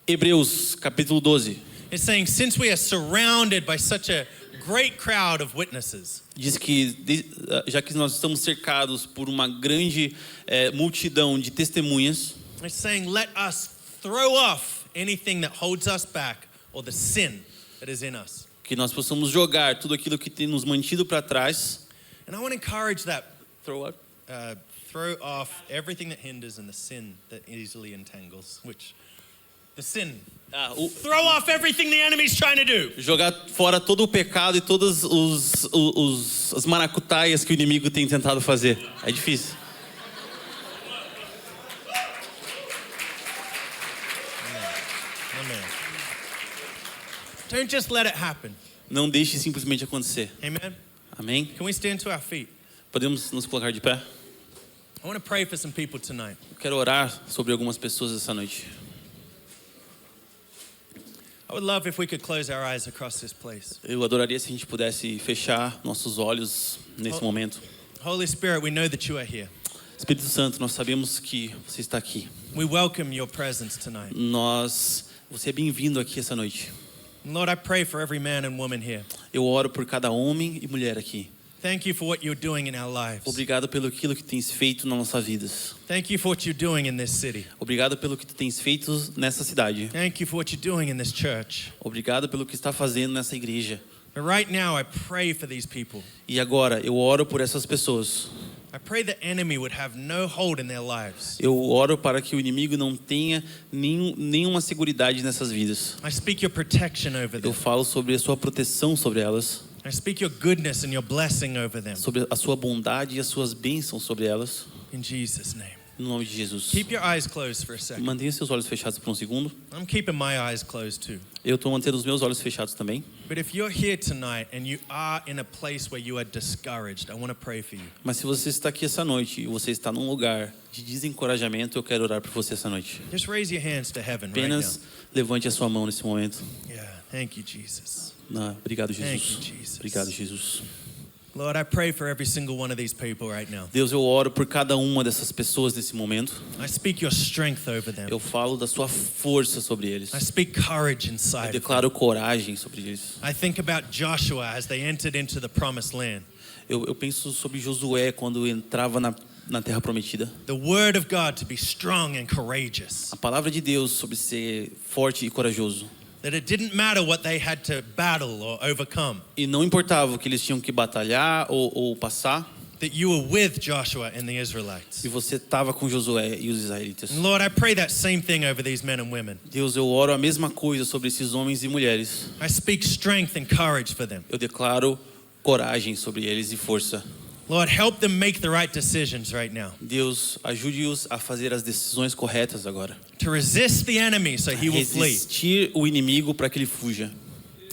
Hebreus capítulo 12
It's saying, since we are surrounded by such a great crowd of witnesses,
diz que já que nós estamos cercados por uma grande multidão de testemunhas,
it's saying, let us throw off anything that holds us back or the sin that is in us.
que nós possamos jogar tudo aquilo que tem nos mantido para trás.
And I want to encourage that.
Throw up.
Throw off everything that hinders and the sin that easily entangles, which the sin. Throw off everything the enemy's trying to do.
Jogar fora todo o pecado e todas as maracutaias que o inimigo tem tentado fazer. É difícil.
Amen. Don't just let it happen.
Não deixe simplesmente acontecer.
Amen.
Amém?
Can we stand to our feet?
Podemos nos colocar de pé?
I want to pray for some people tonight.
Eu quero orar sobre algumas pessoas essa noite.
I would love if we could close our eyes across this place.
Eu adoraria se a gente pudesse fechar nossos olhos nesse momento.
Holy Spirit, we know that you are here.
Espírito Santo, nós sabemos que você está aqui.
We welcome your presence tonight.
Você é bem-vindo aqui essa noite.
Lord, I pray for every man and woman here.
Eu oro por cada homem e mulher aqui.
Thank you for what you're doing in our lives.
Obrigado pelo aquilo que tens feito nas nossas vidas.
Thank you for what you're doing in this city.
Obrigado pelo que tu tens feito nessa cidade.
Thank you for what you're doing in this church.
Obrigado pelo que está fazendo nessa igreja.
But right now, I pray for these people.
E agora, eu oro por essas pessoas.
I pray the enemy would have no hold in their lives.
Eu oro para que o inimigo não tenha nenhuma seguridade nessas vidas.
I speak your protection over
Eu
them.
falo sobre a sua proteção sobre elas,
I speak your goodness and your blessing over them.
sobre a sua bondade e as suas bênçãos sobre elas.
In Jesus' name.
No nome de Jesus.
Keep your eyes closed for a second.
Mantenha seus olhos fechados por um segundo.
I'm keeping my eyes closed too.
Eu estou mantendo os meus olhos fechados também.
But if you're here tonight and you are in a place where you are discouraged, I want to pray for you.
Mas se você está aqui essa noite e você está num lugar de desencorajamento, eu quero orar por você essa noite.
Just raise your hands to heaven right now.
Apenas levante a sua mão nesse momento.
Yeah, thank you, Jesus.
Obrigado,
Thank
Jesus.
you, Jesus.
Obrigado, Jesus.
Lord, I pray for every single one of these people right now.
Deus, eu oro por cada uma dessas pessoas nesse momento.
I speak your strength over them.
Eu falo da sua força sobre eles.
I speak courage
Eu
inside of them.
declaro coragem sobre eles.
I think about Joshua as they entered into the promised land.
Eu penso sobre Josué quando entrava na terra prometida.
The word of God to be strong and courageous.
A palavra de Deus sobre ser forte e corajoso.
That it didn't matter what they had to battle or overcome.
E não importava o que eles tinham que batalhar ou passar.
That you were with Joshua and the Israelites.
E você estava com Josué e os israelitas.
And Lord, I pray that same thing over these men and women.
Deus, eu oro a mesma coisa sobre esses homens e mulheres.
I speak strength and courage for them.
Eu declaro coragem sobre eles e força.
Lord, help them make the right decisions right now.
Deus, ajude-os a fazer as decisões corretas agora.
To resist the enemy so he will flee.
Resistir o inimigo para que ele fuja.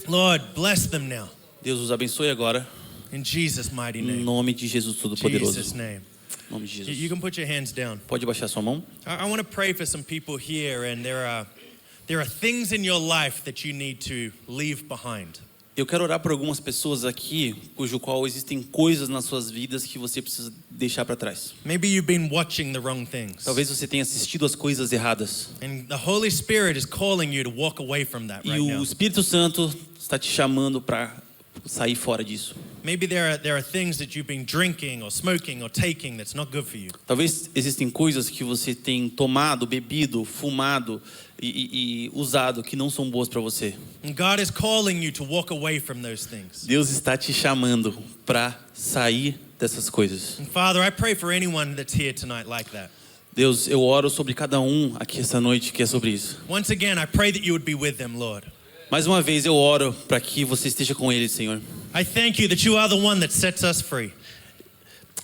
Lord, bless them now.
Deus os abençoe agora.
In Jesus' mighty
Em
name.
nome de Jesus Todo-Poderoso.
Jesus' name.
Em nome de
You
Jesus.
can put your hands down.
Pode baixar sua mão.
I want to pray for some people here, and there are things in your life that you need to leave behind.
Eu quero orar por algumas pessoas aqui, cujo qual existem coisas nas suas vidas que você precisa deixar para trás.
Maybe you've been watching the wrong things.
Talvez você tenha assistido as coisas erradas.
And the Holy Spirit is calling you to walk away from that
E
right
o
now.
Espírito Santo está te chamando para sair fora disso.
Maybe there are things that you've been drinking or smoking or taking that's not good for you.
Talvez existem coisas que você tem tomado, bebido, fumado e usado que não são boas para você.
And God is calling you to walk away from those things.
Deus está te chamando para sair dessas coisas.
And Father, I pray for anyone that's here tonight like that.
Deus, eu oro sobre cada um aqui essa noite que é sobre isso.
Once again, I pray that you would be with them, Lord.
Mais uma vez eu oro para que você esteja com eles, Senhor.
I thank you that you are the one that sets us free.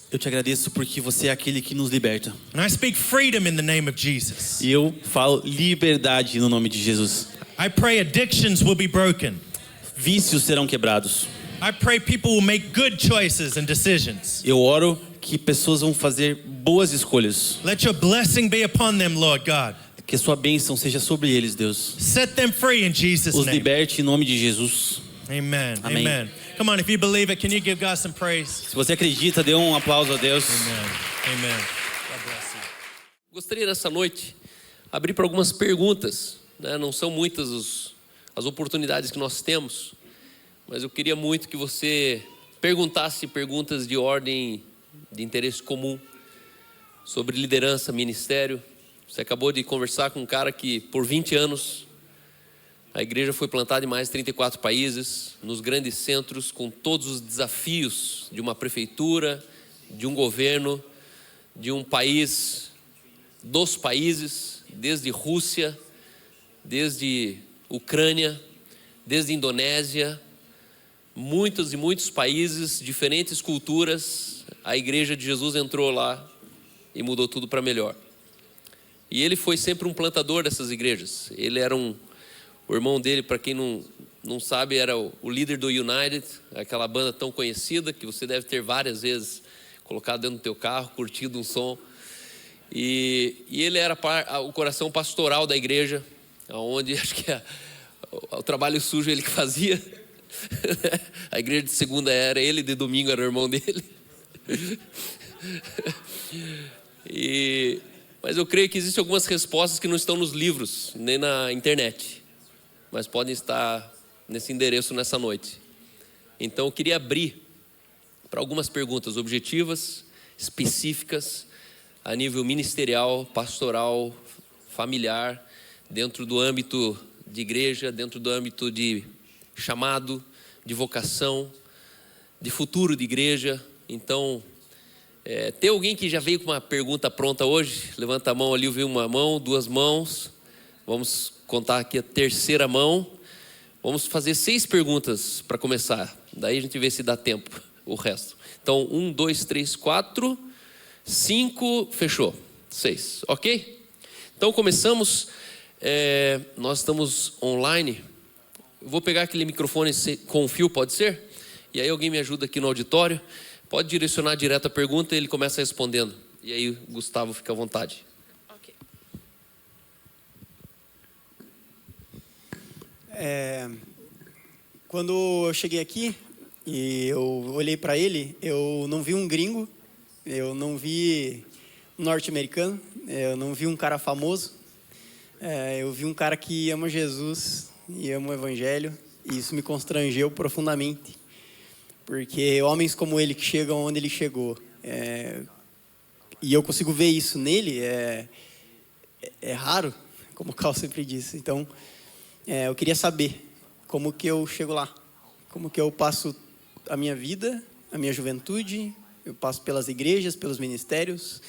Eu te agradeço porque você é aquele que nos liberta.
And I speak freedom in the name of Jesus.
E eu falo liberdade no nome de Jesus.
I pray addictions will be broken.
Vícios serão quebrados.
I pray people will make good choices and decisions.
Eu oro que pessoas vão fazer boas escolhas.
Let your blessing be upon them, Lord God.
Que a sua bênção seja sobre eles, Deus.
Set them free in Jesus'
Os
name.
liberte em nome de Jesus.
Amen.
Amém.
Amen. Come on, if you believe it, can you give God some praise?
Se você acredita, dê um aplauso a Deus.
Amen. Amen. God bless you.
Gostaria nessa noite abrir para algumas perguntas, né? Não são muitas as oportunidades que nós temos, mas eu queria muito que você perguntasse perguntas de ordem de interesse comum sobre liderança, ministério. Você acabou de conversar com um cara que por 20 anos a igreja foi plantada em mais de 34 países, nos grandes centros, com todos os desafios de uma prefeitura, de um governo, de um país, dos países, desde Rússia, desde Ucrânia, desde Indonésia, muitos e muitos países, diferentes culturas. A igreja de Jesus entrou lá e mudou tudo para melhor. E ele foi sempre um plantador dessas igrejas. Ele era o irmão dele, para quem não sabe, era o líder do United, aquela banda tão conhecida que você deve ter várias vezes colocado dentro do teu carro, curtido um som. E ele era o coração pastoral da igreja, onde acho que o trabalho sujo ele que fazia. A igreja de segunda era ele, de domingo era o irmão dele. Mas eu creio que existem algumas respostas que não estão nos livros, nem na internet, mas podem estar nesse endereço nessa noite. Então eu queria abrir para algumas perguntas objetivas, específicas, a nível ministerial, pastoral, familiar, dentro do âmbito de igreja, dentro do âmbito de chamado, de vocação, de futuro de igreja. Então, tem alguém que já veio com uma pergunta pronta hoje? Levanta a mão ali, eu vi uma mão, duas mãos. Vamos contar aqui a terceira mão. Vamos fazer 6 perguntas para começar. Daí a gente vê se dá tempo o resto. Então, 1, 2, 3, 4, 5, fechou. 6, ok? Então começamos, nós estamos online. Eu vou pegar aquele microfone com fio, pode ser? E aí alguém me ajuda aqui no auditório. Pode direcionar direto a pergunta e ele começa respondendo. E aí o Gustavo fica à vontade.
Ok.
Quando eu cheguei aqui e eu olhei para ele, eu não vi um gringo, eu não vi um norte-americano, eu não vi um cara famoso, eu vi um cara que ama Jesus e ama o Evangelho, e isso me constrangeu profundamente, porque homens como ele que chegam onde ele chegou, e eu consigo ver isso nele, é raro, como o Carl sempre disse. Então, eu queria saber como que eu chego lá, como que eu passo a minha vida, a minha juventude, eu passo pelas igrejas, pelos ministérios,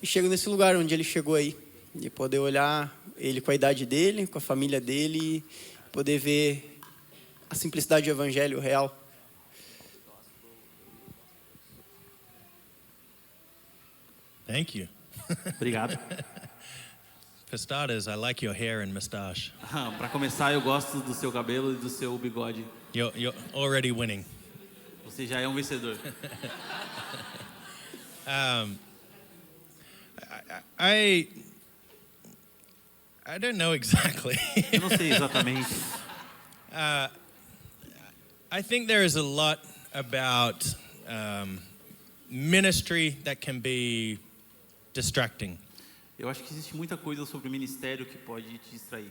e chego nesse lugar onde ele chegou aí, de poder olhar ele com a idade dele, com a família dele, e poder ver a simplicidade do evangelho real.
Thank you.
Obrigado.
For starters, I like your hair and mustache.
Para começar, eu gosto do seu cabelo e do seu bigode.
You're already winning.
Você já é um vencedor.
I don't know exactly.
Eu não sei exatamente.
I think there is a lot about ministry that can be distracting.
Eu acho que existe muita coisa sobre o ministério que pode te distrair.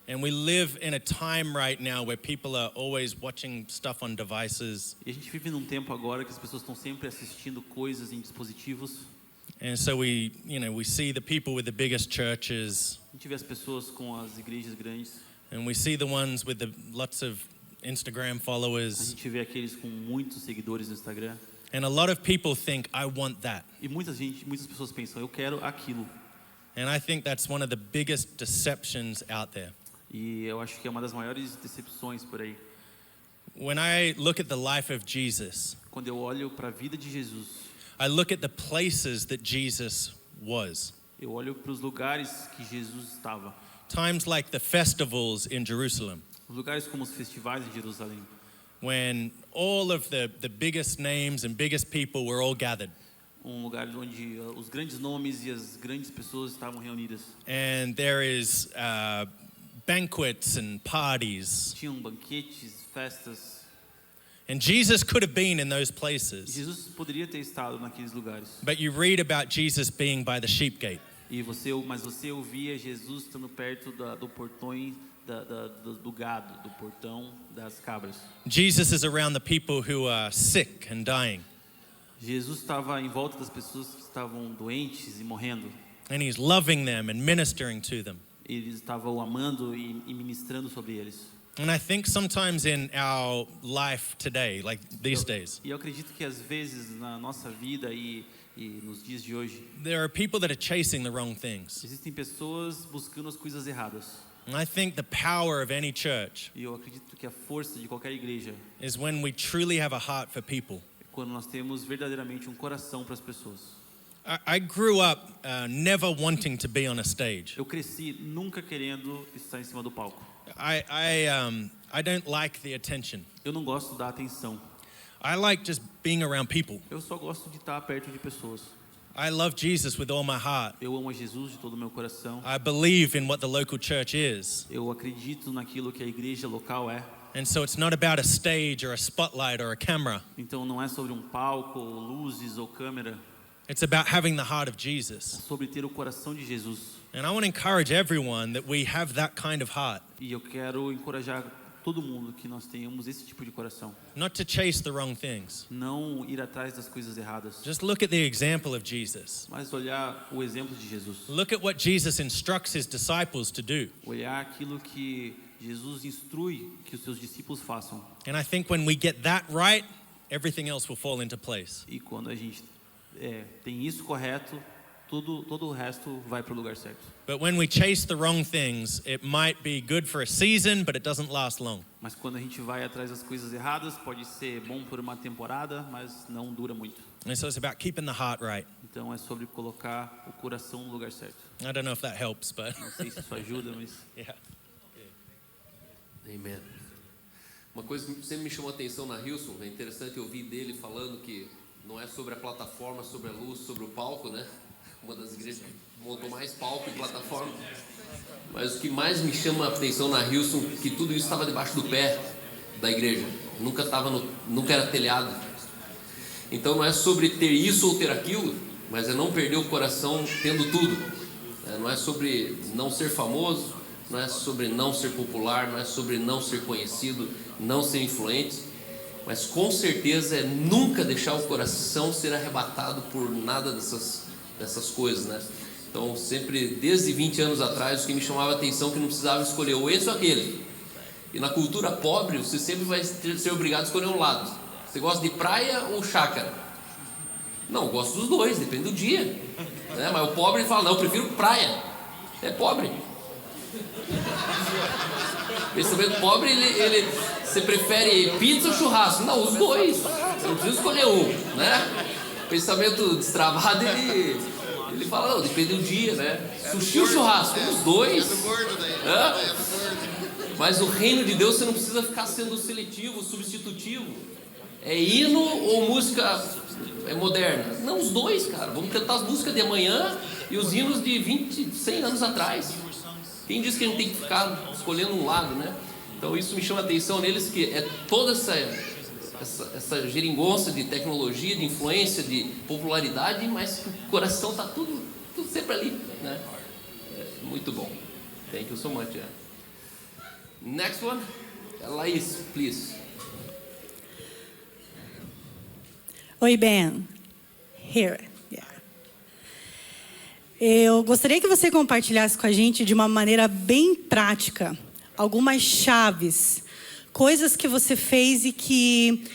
And we live in a time right now where people are always watching stuff on devices.
E a gente vive num tempo agora que as pessoas estão sempre assistindo coisas em dispositivos.
And so we see the people with the biggest churches,
A gente vê as pessoas com as igrejas grandes.
and we see the ones with the lots of Instagram
A
followers.
gente vê aqueles com muitos seguidores no Instagram.
And a lot of people think, I want that.
E muitas pessoas pensam, eu quero aquilo.
And I think that's one of the biggest deceptions out there.
E eu acho que é uma das maiores decepções por aí.
When I look at the life of Jesus,
Quando eu olho para a vida de Jesus,
I look at the places that Jesus was.
eu olho para os lugares que Jesus estava.
Times like the festivals in Jerusalem,
Os lugares como os festivais de Jerusalém,
when all of the biggest names and biggest people were all gathered.
lugar onde os grandes nomes e as grandes pessoas estavam reunidas.
And there is banquets and parties.
Tinham banquetes, festas.
And Jesus could have been in those
E
places.
Jesus poderia ter estado naqueles lugares.
But you read about Jesus being by the sheep gate.
Mas você ouvia Jesus estando perto do portão do gado, do portão das cabras.
Jesus is around the people who are sick and dying.
Jesus estava em volta das pessoas que estavam doentes e morrendo.
And he's loving them and ministering to them.
Ele estava o amando e ministrando sobre eles.
And I think sometimes in our life today, like these days,
E eu acredito que às vezes na nossa vida e nos dias de hoje,
there are people that are chasing the wrong things.
existem pessoas buscando as coisas erradas.
And I think the power of any church
E eu acredito que a força de qualquer igreja
is when we truly have a heart for people.
é quando nós temos verdadeiramente um coração para as pessoas.
I grew up never wanting to be on a stage.
Eu cresci nunca querendo estar em cima do palco.
I don't like the attention.
Eu não gosto da atenção.
I like just being around people.
Eu só gosto de estar perto de pessoas.
I love Jesus with all my heart.
Eu amo a Jesus de todo o meu coração.
I believe in what the local church is.
Eu acredito naquilo que a igreja local é.
And so it's not about a stage or a spotlight or a camera.
Então não é sobre um palco, ou luzes ou câmera.
It's about having the heart of
É
Jesus.
sobre ter o coração de Jesus.
And I want to encourage everyone that we have that kind of heart,
E eu quero encorajar todo mundo que nós tenhamos esse tipo de coração.
not to chase the wrong things.
Não ir atrás das coisas erradas,
Just look at the example of Jesus.
mas olhar o exemplo de Jesus.
Look at what Jesus instructs his disciples to do.
Olhar aquilo que Jesus instrui que os seus discípulos façam.
And I think when we get that right, everything else will fall into place.
E quando a gente tem isso correto, todo o resto vai para o lugar certo.
But when we chase the wrong things, it might be good for a season, but it doesn't last long.
Mas quando a gente vai atrás das coisas erradas, pode ser bom por uma temporada, mas não dura muito.
And so it's about keeping the heart right.
Então é sobre colocar o coração no lugar certo.
I don't know if that helps, but
Não sei se isso ajuda, mas
yeah.
Amen. Uma coisa que sempre me chamou a atenção na Hillsong, é interessante ouvir dele falando que não é sobre a plataforma, sobre a luz, sobre o palco, né? Uma das igrejas que montou mais palco e plataforma. Mas o que mais me chama a atenção na Hillsong é que tudo isso estava debaixo do pé da igreja. Nunca era telhado. Então não é sobre ter isso ou ter aquilo, mas é não perder o coração tendo tudo. Não é sobre não ser famoso, não é sobre não ser popular, não é sobre não ser conhecido, não ser influente, mas com certeza é nunca deixar o coração ser arrebatado por nada dessas coisas, né? Então sempre, desde 20 anos atrás, o que me chamava a atenção é que não precisava escolher ou esse ou aquele. E na cultura pobre, você sempre vai ser obrigado a escolher um lado. Você gosta de praia ou chácara? Não, eu gosto dos dois, depende do dia, né? Mas o pobre fala, não, eu prefiro praia. É pobre. Pensamento pobre, você prefere pizza ou churrasco? Não, os dois. Você não precisa escolher um, né? Pensamento destravado, ele fala, não, depende do dia, né? Sushi ou churrasco? Os dois. Mas o reino de Deus você não precisa ficar sendo seletivo, substitutivo. É hino ou música moderna? Não, os dois, cara. Vamos tentar as músicas de amanhã e os hinos de 20, 100 anos atrás. Quem diz que a gente tem que ficar escolhendo um lado, né? Então isso me chama a atenção neles, que é toda essa geringonça de tecnologia, de influência, de popularidade, mas o coração está tudo sempre ali, né? Muito bom. Thank you so much. Yeah. Next one, Laís, please.
Oi, Ben. Here. Yeah. Eu gostaria que você compartilhasse com a gente de uma maneira bem prática algumas chaves, coisas que você fez e que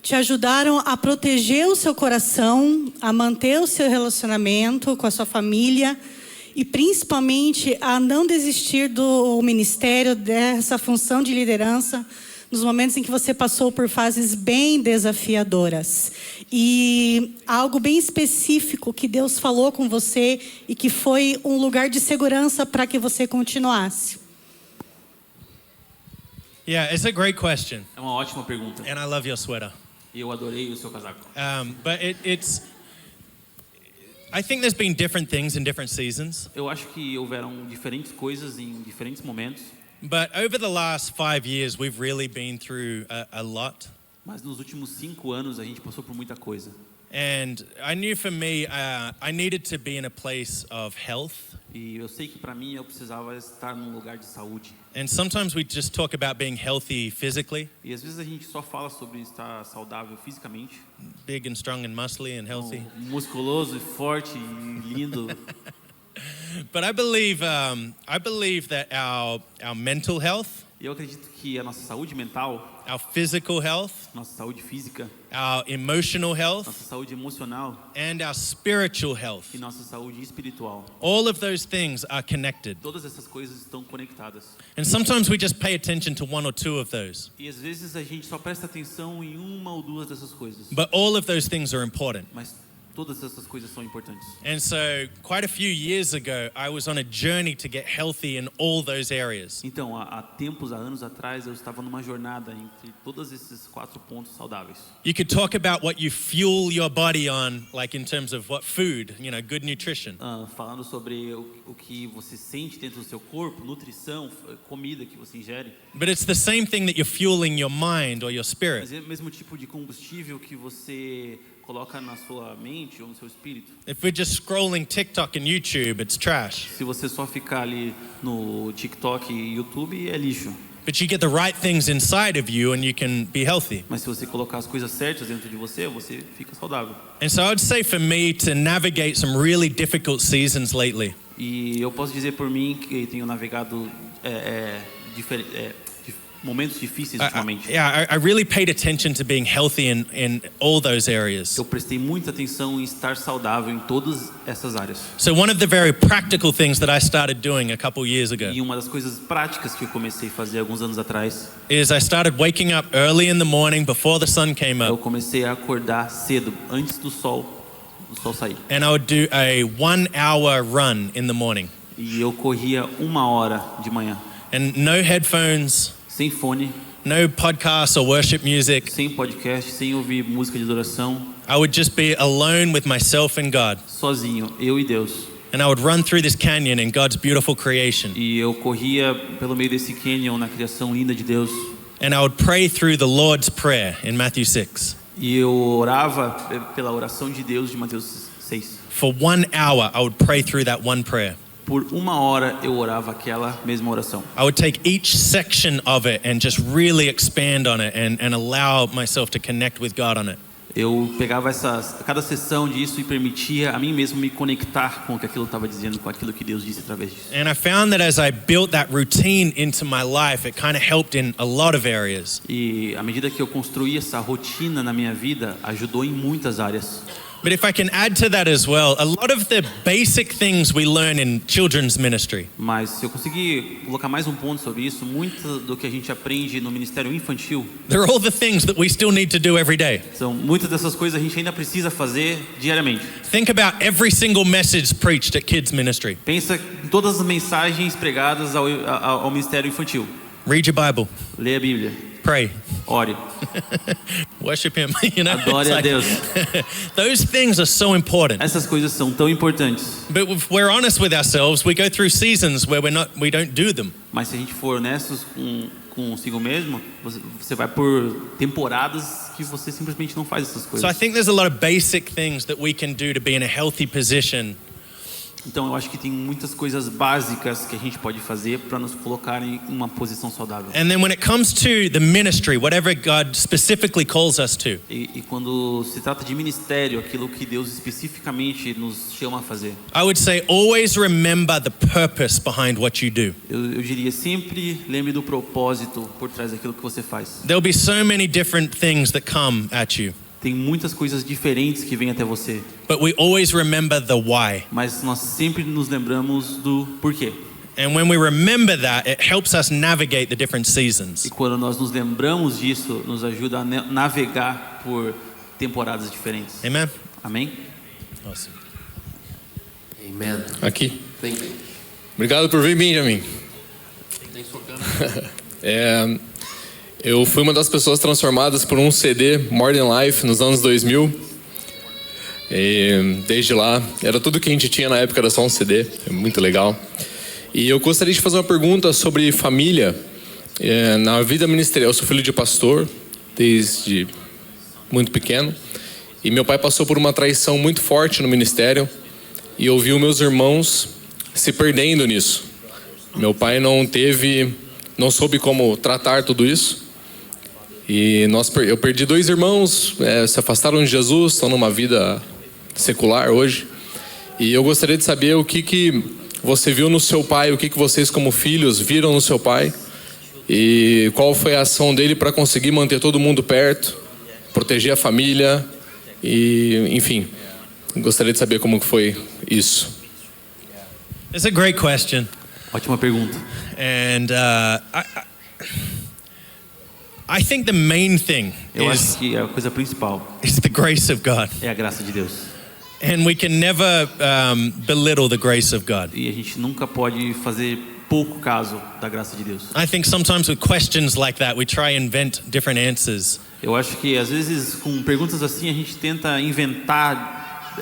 te ajudaram a proteger o seu coração, a manter o seu relacionamento com a sua família e principalmente a não desistir do ministério, dessa função de liderança, nos momentos em que você passou por fases bem desafiadoras. E algo bem específico que Deus falou com você e que foi um lugar de segurança para que você continuasse.
Yeah, it's a great question,
é uma ótima pergunta.
and I love your sweater.
E eu adorei o seu casaco.
But I think there's been different things in different seasons.
Eu acho que houveram diferentes coisas em diferentes momentos,
But over the last 5 years, we've really been through a lot.
mas nos últimos 5 anos a gente passou por muita coisa.
And I knew for me, I needed to be in a place of health.
E eu sei que para mim eu precisava estar num lugar de saúde.
And sometimes we just talk about being healthy physically,
E às vezes a gente só fala sobre estar saudável fisicamente,
big and strong and muscly and healthy.
musculoso e forte e lindo.
But I believe that our mental health,
E eu acredito que a nossa saúde mental,
our physical health,
nossa saúde física,
our emotional health,
nossa saúde emocional
and our spiritual health,
e nossa saúde espiritual,
all of those things are connected.
todas essas coisas estão conectadas.
And sometimes we just pay attention to one or two of those.
E às vezes a gente só presta atenção em uma ou duas dessas coisas,
But all of those things are important.
mas todas essas coisas são importantes.
And so quite a few years ago, I was on a journey to get healthy in all those areas.
Então, há anos atrás, eu estava numa jornada entre todos esses 4 pontos saudáveis.
You could talk about what you fuel your body on, like in terms of what food, good nutrition.
Falando sobre o que você sente dentro do seu corpo, nutrição, comida que você ingere.
But it's the same thing that you're fueling your mind or your spirit.
Mas é o mesmo tipo de combustível que você coloca na sua mente ou no seu espírito.
If we're just scrolling TikTok and YouTube, it's trash.
Se você só ficar ali no TikTok e YouTube, é lixo.
But you get the right things inside of you and you can be healthy.
Mas se você colocar as coisas certas dentro de você, você fica saudável.
And so I would say for me to navigate some really difficult seasons
momentos difíceis ultimamente.
I really paid attention to being healthy in all those areas.
Eu prestei muita atenção em estar saudável em todas essas áreas.
So one of the very practical things that I started doing a couple years ago
E uma das coisas práticas que eu comecei a fazer alguns anos atrás,
is I started waking up early in the morning before the sun came
eu
up,
comecei a acordar cedo, antes do sol sair.
and I would do a 1 hour run in the morning.
E eu corria 1 hora de manhã,
And no headphones,
sem fone,
no podcasts or worship music.
sem podcast, sem ouvir música de adoração,
I would just be alone with myself and God.
sozinho, eu e Deus.
And I would run through this canyon in God's beautiful creation.
E eu corria pelo meio desse canyon na criação linda de Deus.
And I would pray through the Lord's Prayer in Matthew 6.
E eu orava pela oração de Deus de Mateus 6.
For 1 hour, I would pray through that one prayer.
Por 1 hora eu orava aquela mesma oração.
I would take each section of it and just really expand on it and allow myself to connect with God on it.
Eu pegava cada sessão disso e permitia a mim mesmo me conectar com o que aquilo estava dizendo, com aquilo que Deus disse através disso.
And I found that as I built that routine into my life, it kind of helped in a lot of areas.
E à medida que eu construí essa rotina na minha vida, ajudou em muitas áreas.
But if I can add to that as well, a lot of the basic things we learn in children's ministry,
Mas se eu conseguir colocar mais ponto sobre isso, muito do que a gente aprende no ministério infantil,
they're all the things that we still need to do every day.
são muitas dessas coisas a gente ainda precisa fazer diariamente.
Think about every single message preached at kids ministry.
Pensa em todas as mensagens pregadas ao ministério infantil.
Read your Bible,
Leia a Bíblia,
pray,
ore,
worship Him. You know,
adore a Deus.
those things are so important.
Essas coisas são tão importantes.
But if we're honest with ourselves, we go through seasons where we don't do them.
Mas se a gente for honestos consigo mesmo, você vai por temporadas que você simplesmente não faz essas
So I
coisas.
think there's a lot of basic things that we can do to be in a healthy position.
Então eu acho que tem muitas coisas básicas que a gente pode fazer para nos colocar em uma posição saudável.
And then when it comes to the ministry, whatever God specifically calls us to,
E quando se trata de ministério, aquilo que Deus especificamente nos chama a fazer,
I would say always remember the purpose behind what you do.
eu diria sempre lembre do propósito por trás daquilo que você faz.
There'll be so many different things that come at you,
Tem muitas coisas diferentes que vêm até você,
but we always remember the why.
mas nós sempre nos lembramos do porquê.
And when we remember that, it helps us navigate the different seasons.
E quando nós nos lembramos disso, nos ajuda a navegar por temporadas diferentes.
Amen?
Amém?
Awesome.
Amen.
Aqui.
Thank you.
Obrigado por vir, Benjamin.
Thanks for coming.
Eu fui uma das pessoas transformadas por um CD, More Than Life, nos anos 2000. E desde lá, era tudo que a gente tinha na época, era só um CD. É muito legal. E eu gostaria de fazer uma pergunta sobre família. Na vida ministerial, eu sou filho de pastor, desde muito pequeno. E meu pai passou por uma traição muito forte no ministério. E eu vi os meus irmãos se perdendo nisso. Meu pai não soube como tratar tudo isso. E eu perdi 2 irmãos, se afastaram de Jesus, estão numa vida secular hoje. E eu gostaria de saber o que você viu no seu pai, o que vocês como filhos viram no seu pai. E qual foi a ação dele para conseguir manter todo mundo perto, proteger a família. E, enfim, gostaria de saber como que foi isso.
It's a great question.
Ótima pergunta.
And I think the main thing
Eu acho que a coisa principal
is the grace of God.
é a graça de Deus.
And we can never belittle the grace of God.
E a gente nunca pode fazer pouco caso da graça de Deus.
I think sometimes with questions like that, we try and invent different answers.
Eu acho que às vezes com perguntas assim a gente tenta inventar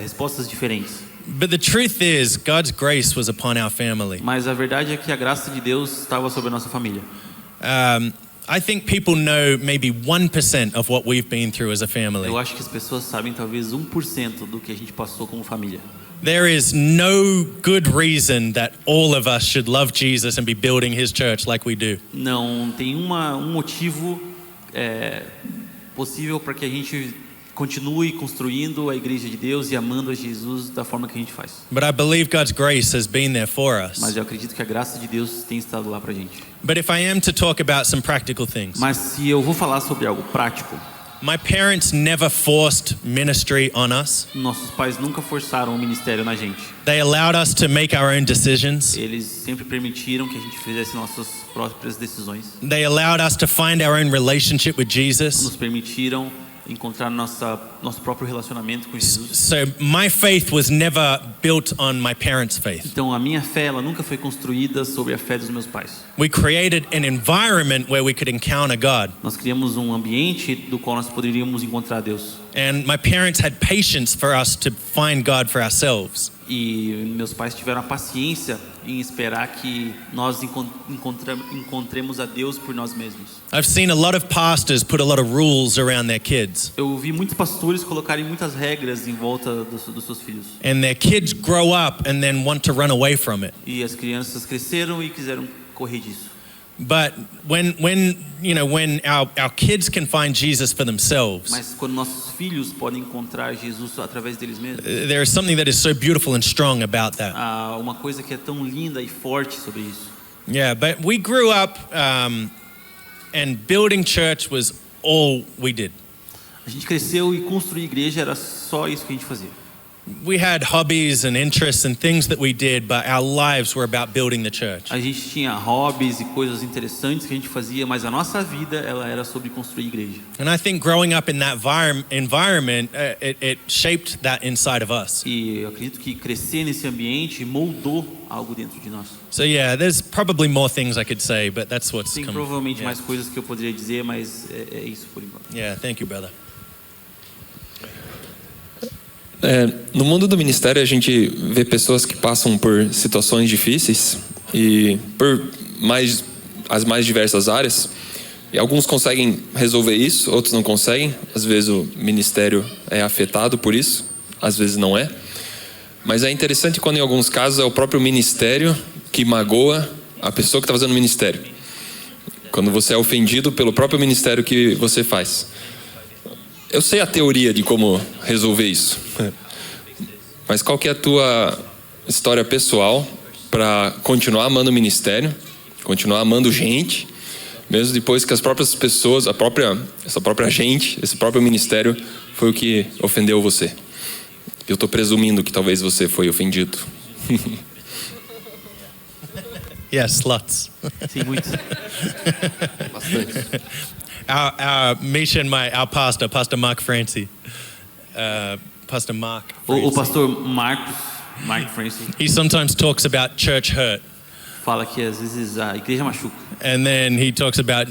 respostas diferentes.
But the truth is, God's grace was upon our family.
Mas a verdade é que a graça de Deus estava sobre a nossa família.
I think people know maybe 1% of what we've been through as a family.
Eu acho que as pessoas sabem talvez 1% do que a gente passou como família.
There is no good reason that all of us should love Jesus and be building His church like we do.
Não tem um motivo possível para que a gente continue construindo a igreja de Deus e amando a Jesus da forma que a gente faz.
But I believe God's grace has been there for
Mas
us.
eu acredito que a graça de Deus tem estado lá pra gente.
But if I am to talk about some practical things,
Mas se eu vou falar sobre algo prático,
my parents never forced ministry on us.
nossos pais nunca forçaram o ministério na gente.
They allowed us to make our own decisions.
Eles sempre permitiram que a gente fizesse nossas próprias decisões.
They allowed us to find our own relationship with
Nos
Jesus.
permitiram encontrar nosso próprio relacionamento com Jesus.
So my faith was never built on my parents' faith.
Então a minha fé, ela nunca foi construída sobre a fé dos meus pais.
We created an environment where we could encounter God.
Nós criamos um ambiente do qual nós poderíamos encontrar Deus.
And my parents had patience for us to find God for ourselves.
E meus pais tiveram a paciência em esperar que nós encontremos a Deus por nós mesmos.
I've seen a lot of pastors put a lot of rules around their kids.
Eu vi muitos pastores colocarem muitas regras em volta dos seus filhos.
And their kids grow up and then want to run away from it.
E as crianças cresceram e quiseram correr disso.
But when our kids can find Jesus for themselves,
Mas quando nossos filhos podem encontrar Jesus através deles mesmos,
there is something that is so beautiful and strong about that.
há uma coisa que é tão linda e forte sobre isso.
Yeah, but we grew up and building church was all we did.
A gente cresceu e construir igreja era só isso que a gente fazia.
We had hobbies and interests and things that we did, but our lives were about building the church.
A gente tinha hobbies e coisas interessantes que a gente fazia, mas a nossa vida ela era sobre construir igreja.
And I think growing up in that environment, it shaped that inside of us.
E eu acredito que crescer nesse ambiente moldou algo dentro de nós.
So yeah, there's probably more things I could say, but that's what's
Tem
come.
provavelmente
Yeah.
mais coisas que eu poderia dizer, mas é isso por enquanto.
Yeah, thank you, brother.
No mundo do ministério a gente vê pessoas que passam por situações difíceis e por as mais diversas áreas. E alguns conseguem resolver isso, outros não conseguem. Às vezes o ministério é afetado por isso, às vezes não é. Mas é interessante quando em alguns casos é o próprio ministério que magoa a pessoa que está fazendo o ministério. Quando você é ofendido pelo próprio ministério que você faz. Eu sei a teoria de como resolver isso. Mas qual que é a tua história pessoal para continuar amando o ministério, continuar amando gente, mesmo depois que as próprias pessoas, essa própria gente, esse próprio ministério foi o que ofendeu você? Eu estou presumindo que talvez você foi ofendido.
Yes, lots.
Sim, muitos.
Bastante.
Our pastor, Pastor Mark Francie. Pastor Mark
O
Francie.
pastor Mark Francis,
He sometimes talks about church hurt.
fala que às vezes a igreja machuca.
And then he talks about,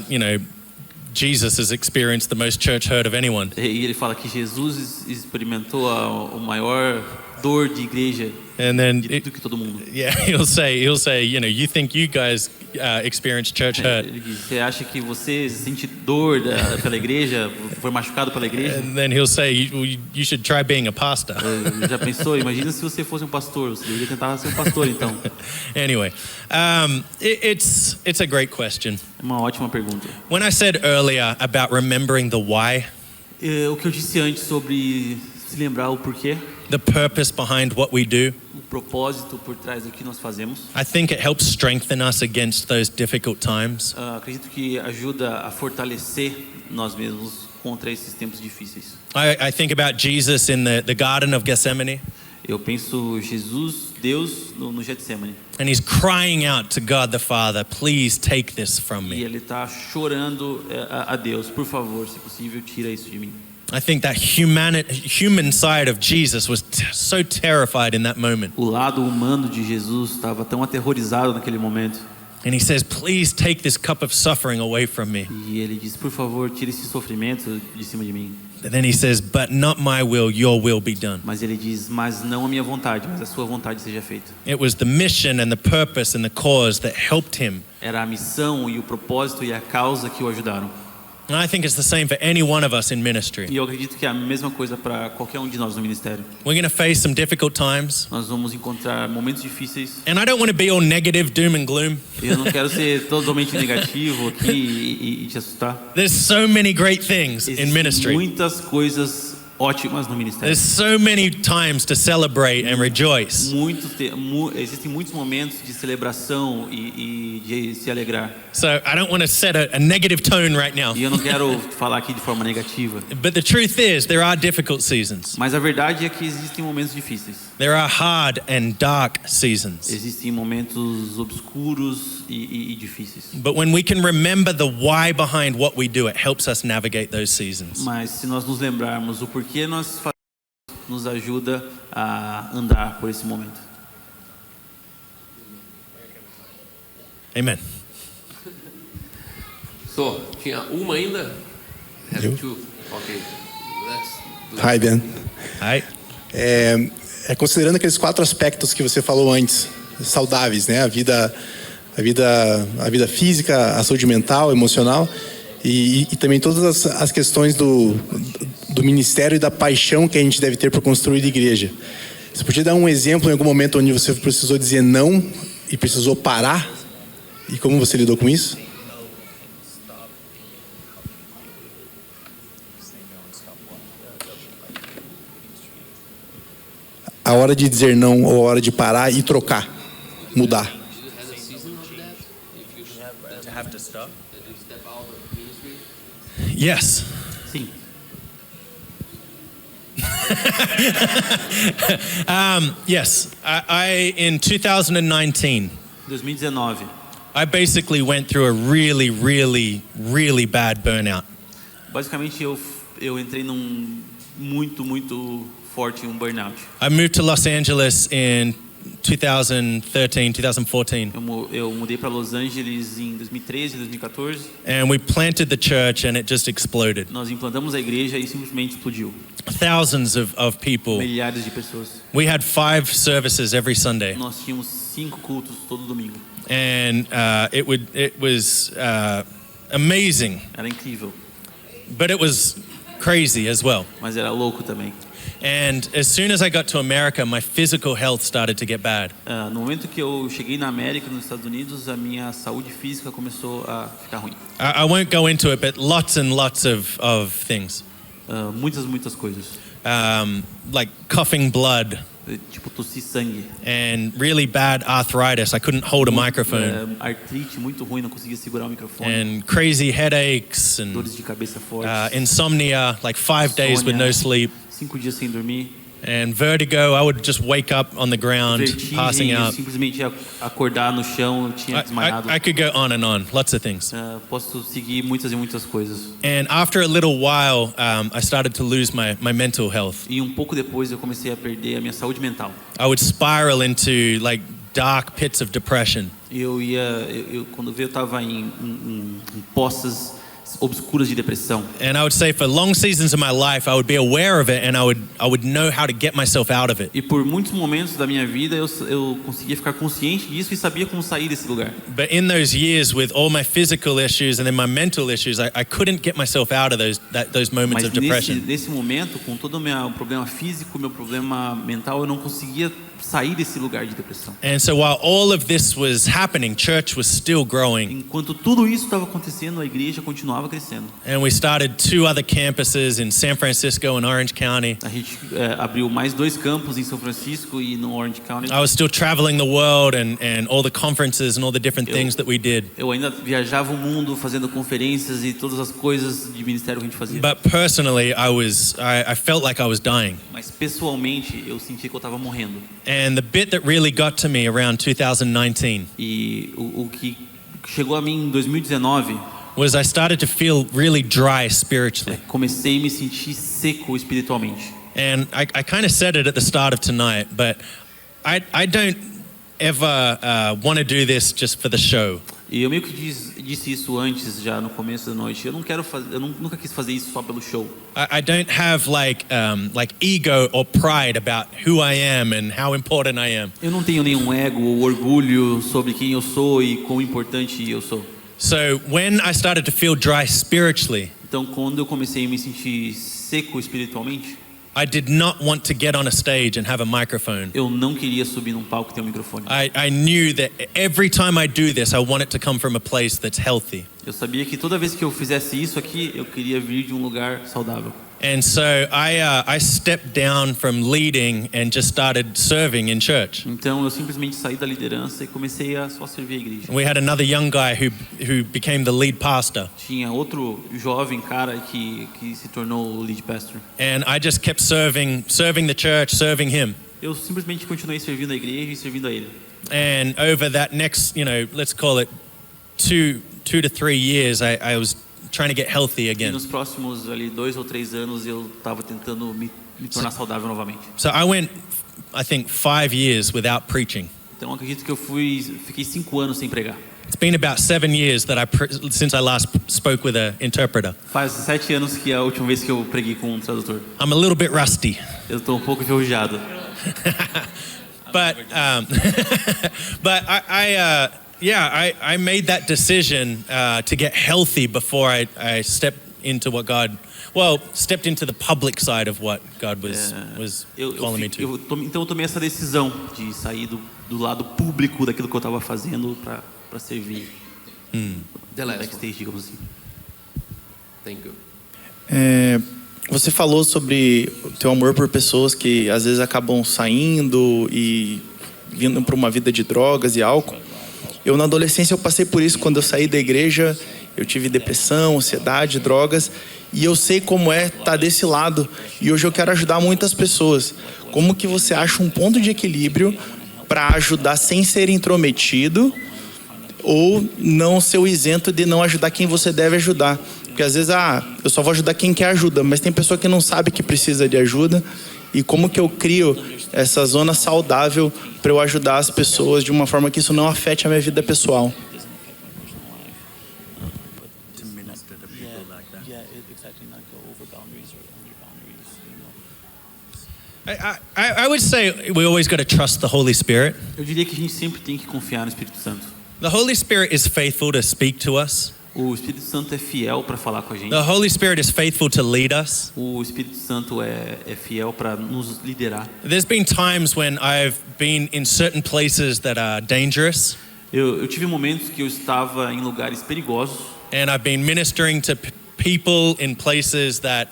Jesus has experienced the most church hurt of anyone.
E ele fala que Jesus experimentou a maior dor de igreja
And then,
do que todo mundo.
yeah, he'll say, you think you guys experienced church hurt.
Ele diz, você acha que você sente dor pela igreja, foi machucado pela igreja?
And then he'll say, you should try being a pastor.
Já pensou? Imagina se você fosse um pastor, você deveria tentar ser um pastor então.
Anyway, it's a great question.
É uma ótima pergunta.
When I said earlier about remembering the why,
O que eu disse antes sobre se lembrar o porquê,
the purpose behind what we do,
o propósito por trás do que nós fazemos,
I think it helps strengthen us against those difficult times.
acredito que ajuda a fortalecer nós mesmos contra esses tempos difíceis.
I think about Jesus in the Garden of Gethsemane,
Eu penso Jesus, Deus no Getsemane,
and he's crying out to God the Father, please take this from
e
me.
ele está chorando a Deus, por favor, se possível, tira isso de mim.
I think that human side of Jesus was so terrified in that moment.
O lado humano de Jesus estava tão aterrorizado naquele momento.
And he says, please take this cup of suffering away from me.
E ele diz, por favor, tire esse sofrimento de cima de mim.
And then he says, but not my will, your will be done.
Mas ele diz, mas não a minha vontade, mas a sua vontade seja feita.
It was the mission and the purpose and the cause that helped him.
Era a missão e o propósito e a causa que o ajudaram.
And I think it's the same for any one of us in ministry.
E eu acredito que é a mesma coisa para qualquer um de nós no ministério.
We're going to face some difficult times.
Nós vamos encontrar momentos difíceis.
And I don't want to be all negative, doom and gloom.
Eu não quero ser totalmente negativo aqui e te assustar.
There's so many great things in
Existem
ministry.
muitas coisas ótimas no ministério.
There's so many times to celebrate and rejoice.
Existem muitos momentos de celebração e de se alegrar.
So I don't want to set a negative tone right now.
E eu não quero falar aqui de forma negativa.
But the truth is, there are difficult seasons.
Mas a verdade é que existem momentos difíceis.
There are hard and dark seasons.
Existem momentos obscuros e difíceis.
But when we can remember the why behind what we do, it helps us navigate those seasons.
Mas se nós nos lembrarmos o porquê nós fazemos, nos ajuda a andar por esse momento.
Amen.
Só, tinha uma ainda? Have
Eu?
two. Ok. Let's do
Hi, Ben.
Hi.
Considerando aqueles 4 aspectos que você falou antes, saudáveis, né? A vida física, a saúde mental, emocional e também todas as questões do ministério e da paixão que a gente deve ter por construir a igreja. Você podia dar um exemplo em algum momento onde você precisou dizer não e precisou parar? E como você lidou com isso? A hora de dizer não ou a hora de parar e trocar, mudar.
Yes.
Sim.
Yes. I in 2019,
2019.
I basically went through a really, really, really bad burnout.
Basicamente eu entrei num muito forte burnout.
I moved to Los Angeles in 2013, 2014.
Eu mudei para Los Angeles em 2013, 2014.
And we planted the church and it just exploded.
Nós implantamos a igreja e simplesmente explodiu.
Thousands of people.
Milhares de pessoas.
We had 5 services every Sunday.
Nós tínhamos 5 cultos todo domingo.
And it was amazing.
Era incrível.
But it was crazy as well.
Mas era louco também.
And as soon as I got to America, my physical health started to get bad.
No momento que eu cheguei na América, nos Estados Unidos, a minha saúde física começou a ficar ruim.
I won't go into it, but lots and lots of things.
Muitas coisas.
Like coughing blood.
Tipo tossir sangue.
And really bad arthritis. I couldn't hold a microphone.
Artrite muito ruim, não conseguia segurar o microfone.
And crazy headaches and
dores de cabeça fortes.
Insomnia, like 5 days with no sleep.
5 dias sem dormir.
And vertigo, I would just wake up on the ground,
Vertigem,
passing out.
Simplesmente acordar no chão, eu tinha desmaiado.
I could go on, lots of things.
Posso seguir muitas coisas.
And after a little while, I started to lose my mental health.
E pouco depois eu comecei a perder a minha saúde mental.
I would spiral into like dark pits of depression.
Quando eu estava em poças obscuras de depressão.
And I would say for long seasons of my life, I would be aware of it and I would know how to get myself out of it.
E por muitos momentos da minha vida eu conseguia ficar consciente disso e sabia como sair desse lugar.
But in those years with all my physical issues and then my mental issues, I couldn't get myself out of those moments of depression.
Nesse momento, com todo o meu problema físico, meu problema mental, eu não conseguia sair desse lugar de depressão.
And so while all of this was happening, church was still growing.
Enquanto tudo isso estava acontecendo, a igreja continuava crescendo.
And we started 2 other campuses in San Francisco and Orange County.
A gente abriu mais 2 campos em São Francisco e no Orange County.
I was still traveling the world and all the conferences and all the different things that we did.
Eu ainda viajava o mundo fazendo conferências e todas as coisas de ministério que a gente fazia.
But personally, I felt like I was dying.
Mas pessoalmente, eu senti que eu estava morrendo.
And the bit that really got to me around 2019
E o que chegou a mim em 2019
was I started to feel really dry spiritually.
Comecei a me sentir seco espiritualmente.
And I kind of said it at the start of tonight, but I don't ever want to do this just for the show.
E eu meio que disse isso antes, já no começo da noite. Eu nunca quis fazer isso só pelo show.
I don't have like ego or pride about who I am and how important I am.
Eu não tenho nenhum ego ou orgulho sobre quem eu sou e quão importante eu sou.
So when I started to feel dry spiritually,
então quando eu comecei a me sentir seco espiritualmente,
I did not want to get on a stage and have a microphone.
Eu não queria subir num palco e ter microfone.
I knew that every time I do this, I want it to come from a place that's healthy.
Eu sabia que toda vez que eu fizesse isso aqui, eu queria vir de um lugar saudável.
And so I stepped down from leading and just started serving in church.
Então eu simplesmente saí da liderança e comecei a só servir a igreja.
We had another young guy who became the lead pastor.
Tinha outro jovem cara que se tornou o lead pastor.
And I just kept serving the church, serving him.
Eu simplesmente continuei servindo a igreja e servindo a ele.
And over that next, let's call it 2 to 3 years, I was trying to get healthy
E
again.
nos próximos ali 2 ou 3 anos eu estava tentando me tornar saudável novamente.
So I went, I think, 5 years without preaching.
Então eu acredito que eu fiquei 5 anos sem pregar.
It's been about 7 years since I last spoke with an interpreter.
Faz 7 anos que é a última vez que eu preguei com um tradutor.
I'm a little bit rusty.
Eu estou um pouco enferrujado.
But I made that decision to get healthy before I stepped into stepped into the public side of what God was calling me to.
Então eu tomei essa decisão de sair do lado público daquilo que eu estava fazendo para servir. Backstage, digamos assim.
Thank you.
Você falou sobre o teu amor por pessoas que às vezes acabam saindo e vindo para uma vida de drogas e álcool. Eu na adolescência eu passei por isso. Quando eu saí da igreja, eu tive depressão, ansiedade, drogas, e eu sei como é estar desse lado. E hoje eu quero ajudar muitas pessoas. Como que você acha um ponto de equilíbrio para ajudar sem ser intrometido ou não ser o isento de não ajudar quem você deve ajudar? Porque às vezes, eu só vou ajudar quem quer ajuda, mas tem pessoa que não sabe que precisa de ajuda. E como que eu crio essa zona saudável para eu ajudar as pessoas de uma forma que isso não afete a minha vida pessoal?
I would say we always got to trust the Holy Spirit.
Eu diria que a gente sempre tem que confiar no Espírito Santo.
The Holy Spirit is faithful to speak to us.
O Espírito Santo é fiel para falar com a gente.
The Holy Spirit is faithful to lead us.
O Espírito Santo é fiel para nos liderar.
There's been times when I've been in certain places that are dangerous.
Eu tive momentos que eu estava em lugares perigosos.
And I've been ministering to people in places that,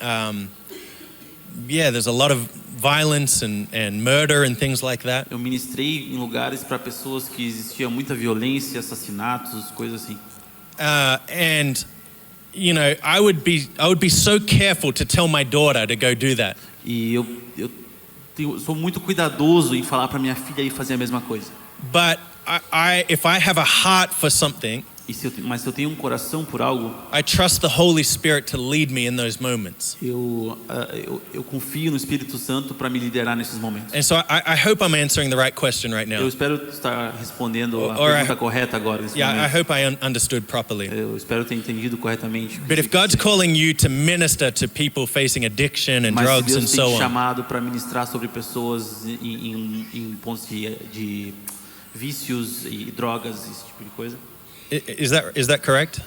there's a lot of violence and murder and things like that.
Eu ministrei em lugares para pessoas que existia muita violência, assassinatos, coisas assim.
And I would be so careful to tell my daughter to go do that.
E eu sou muito cuidadoso em falar para minha filha ir fazer a mesma coisa.
But if I have a heart for something,
mas se eu tenho um coração por algo,
I trust the Holy Spirit to lead me in those moments.
Eu confio no Espírito Santo para me liderar nesses momentos.
And so I hope I'm answering the right question right now.
Eu espero estar respondendo a pergunta correta agora.
I hope I understood properly.
Eu espero ter entendido corretamente.
But if God's calling you to minister to people facing addiction and drugs and so on,
mas Deus tem chamado para ministrar sobre pessoas em pontos de vícios e drogas, esse tipo de coisa.
Is that correct?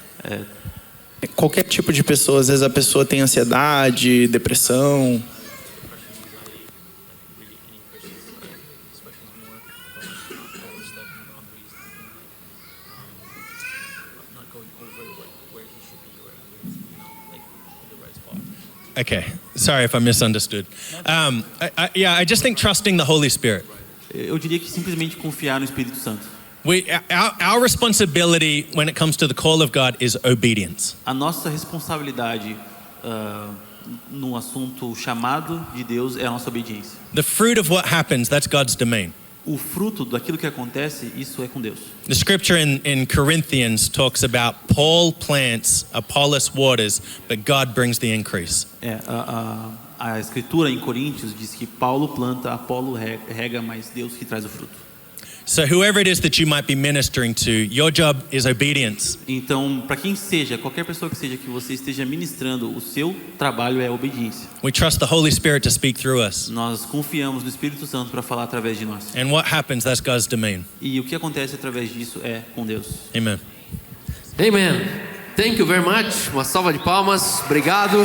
Qualquer tipo de pessoa, às vezes a pessoa tem ansiedade, depressão.
Okay, sorry if I misunderstood. I just think trusting the Holy Spirit.
Eu diria que simplesmente confiar no Espírito Santo.
Our responsibility when it comes to the call of God is obedience.
A nossa responsabilidade no assunto chamado de Deus é a nossa obediência.
The fruit of what happens, that's God's domain.
O fruto daquilo que acontece, isso é com Deus.
The scripture in Corinthians talks about Paul plants, Apollos waters, but God brings the increase.
A escritura em Coríntios diz que Paulo planta, Apolo rega, mas Deus que traz o fruto.
So whoever it is that you might be ministering to, your job is obedience.
Então, para quem seja, qualquer pessoa que seja que você esteja ministrando, o seu trabalho é obediência.
We trust the Holy Spirit to speak through us.
Nós confiamos no Espírito Santo para falar através de nós.
And what happens, that's God's domain.
E o que acontece através disso é com Deus.
Amen.
Amen. Thank you very much. Uma salva de palmas. Obrigado.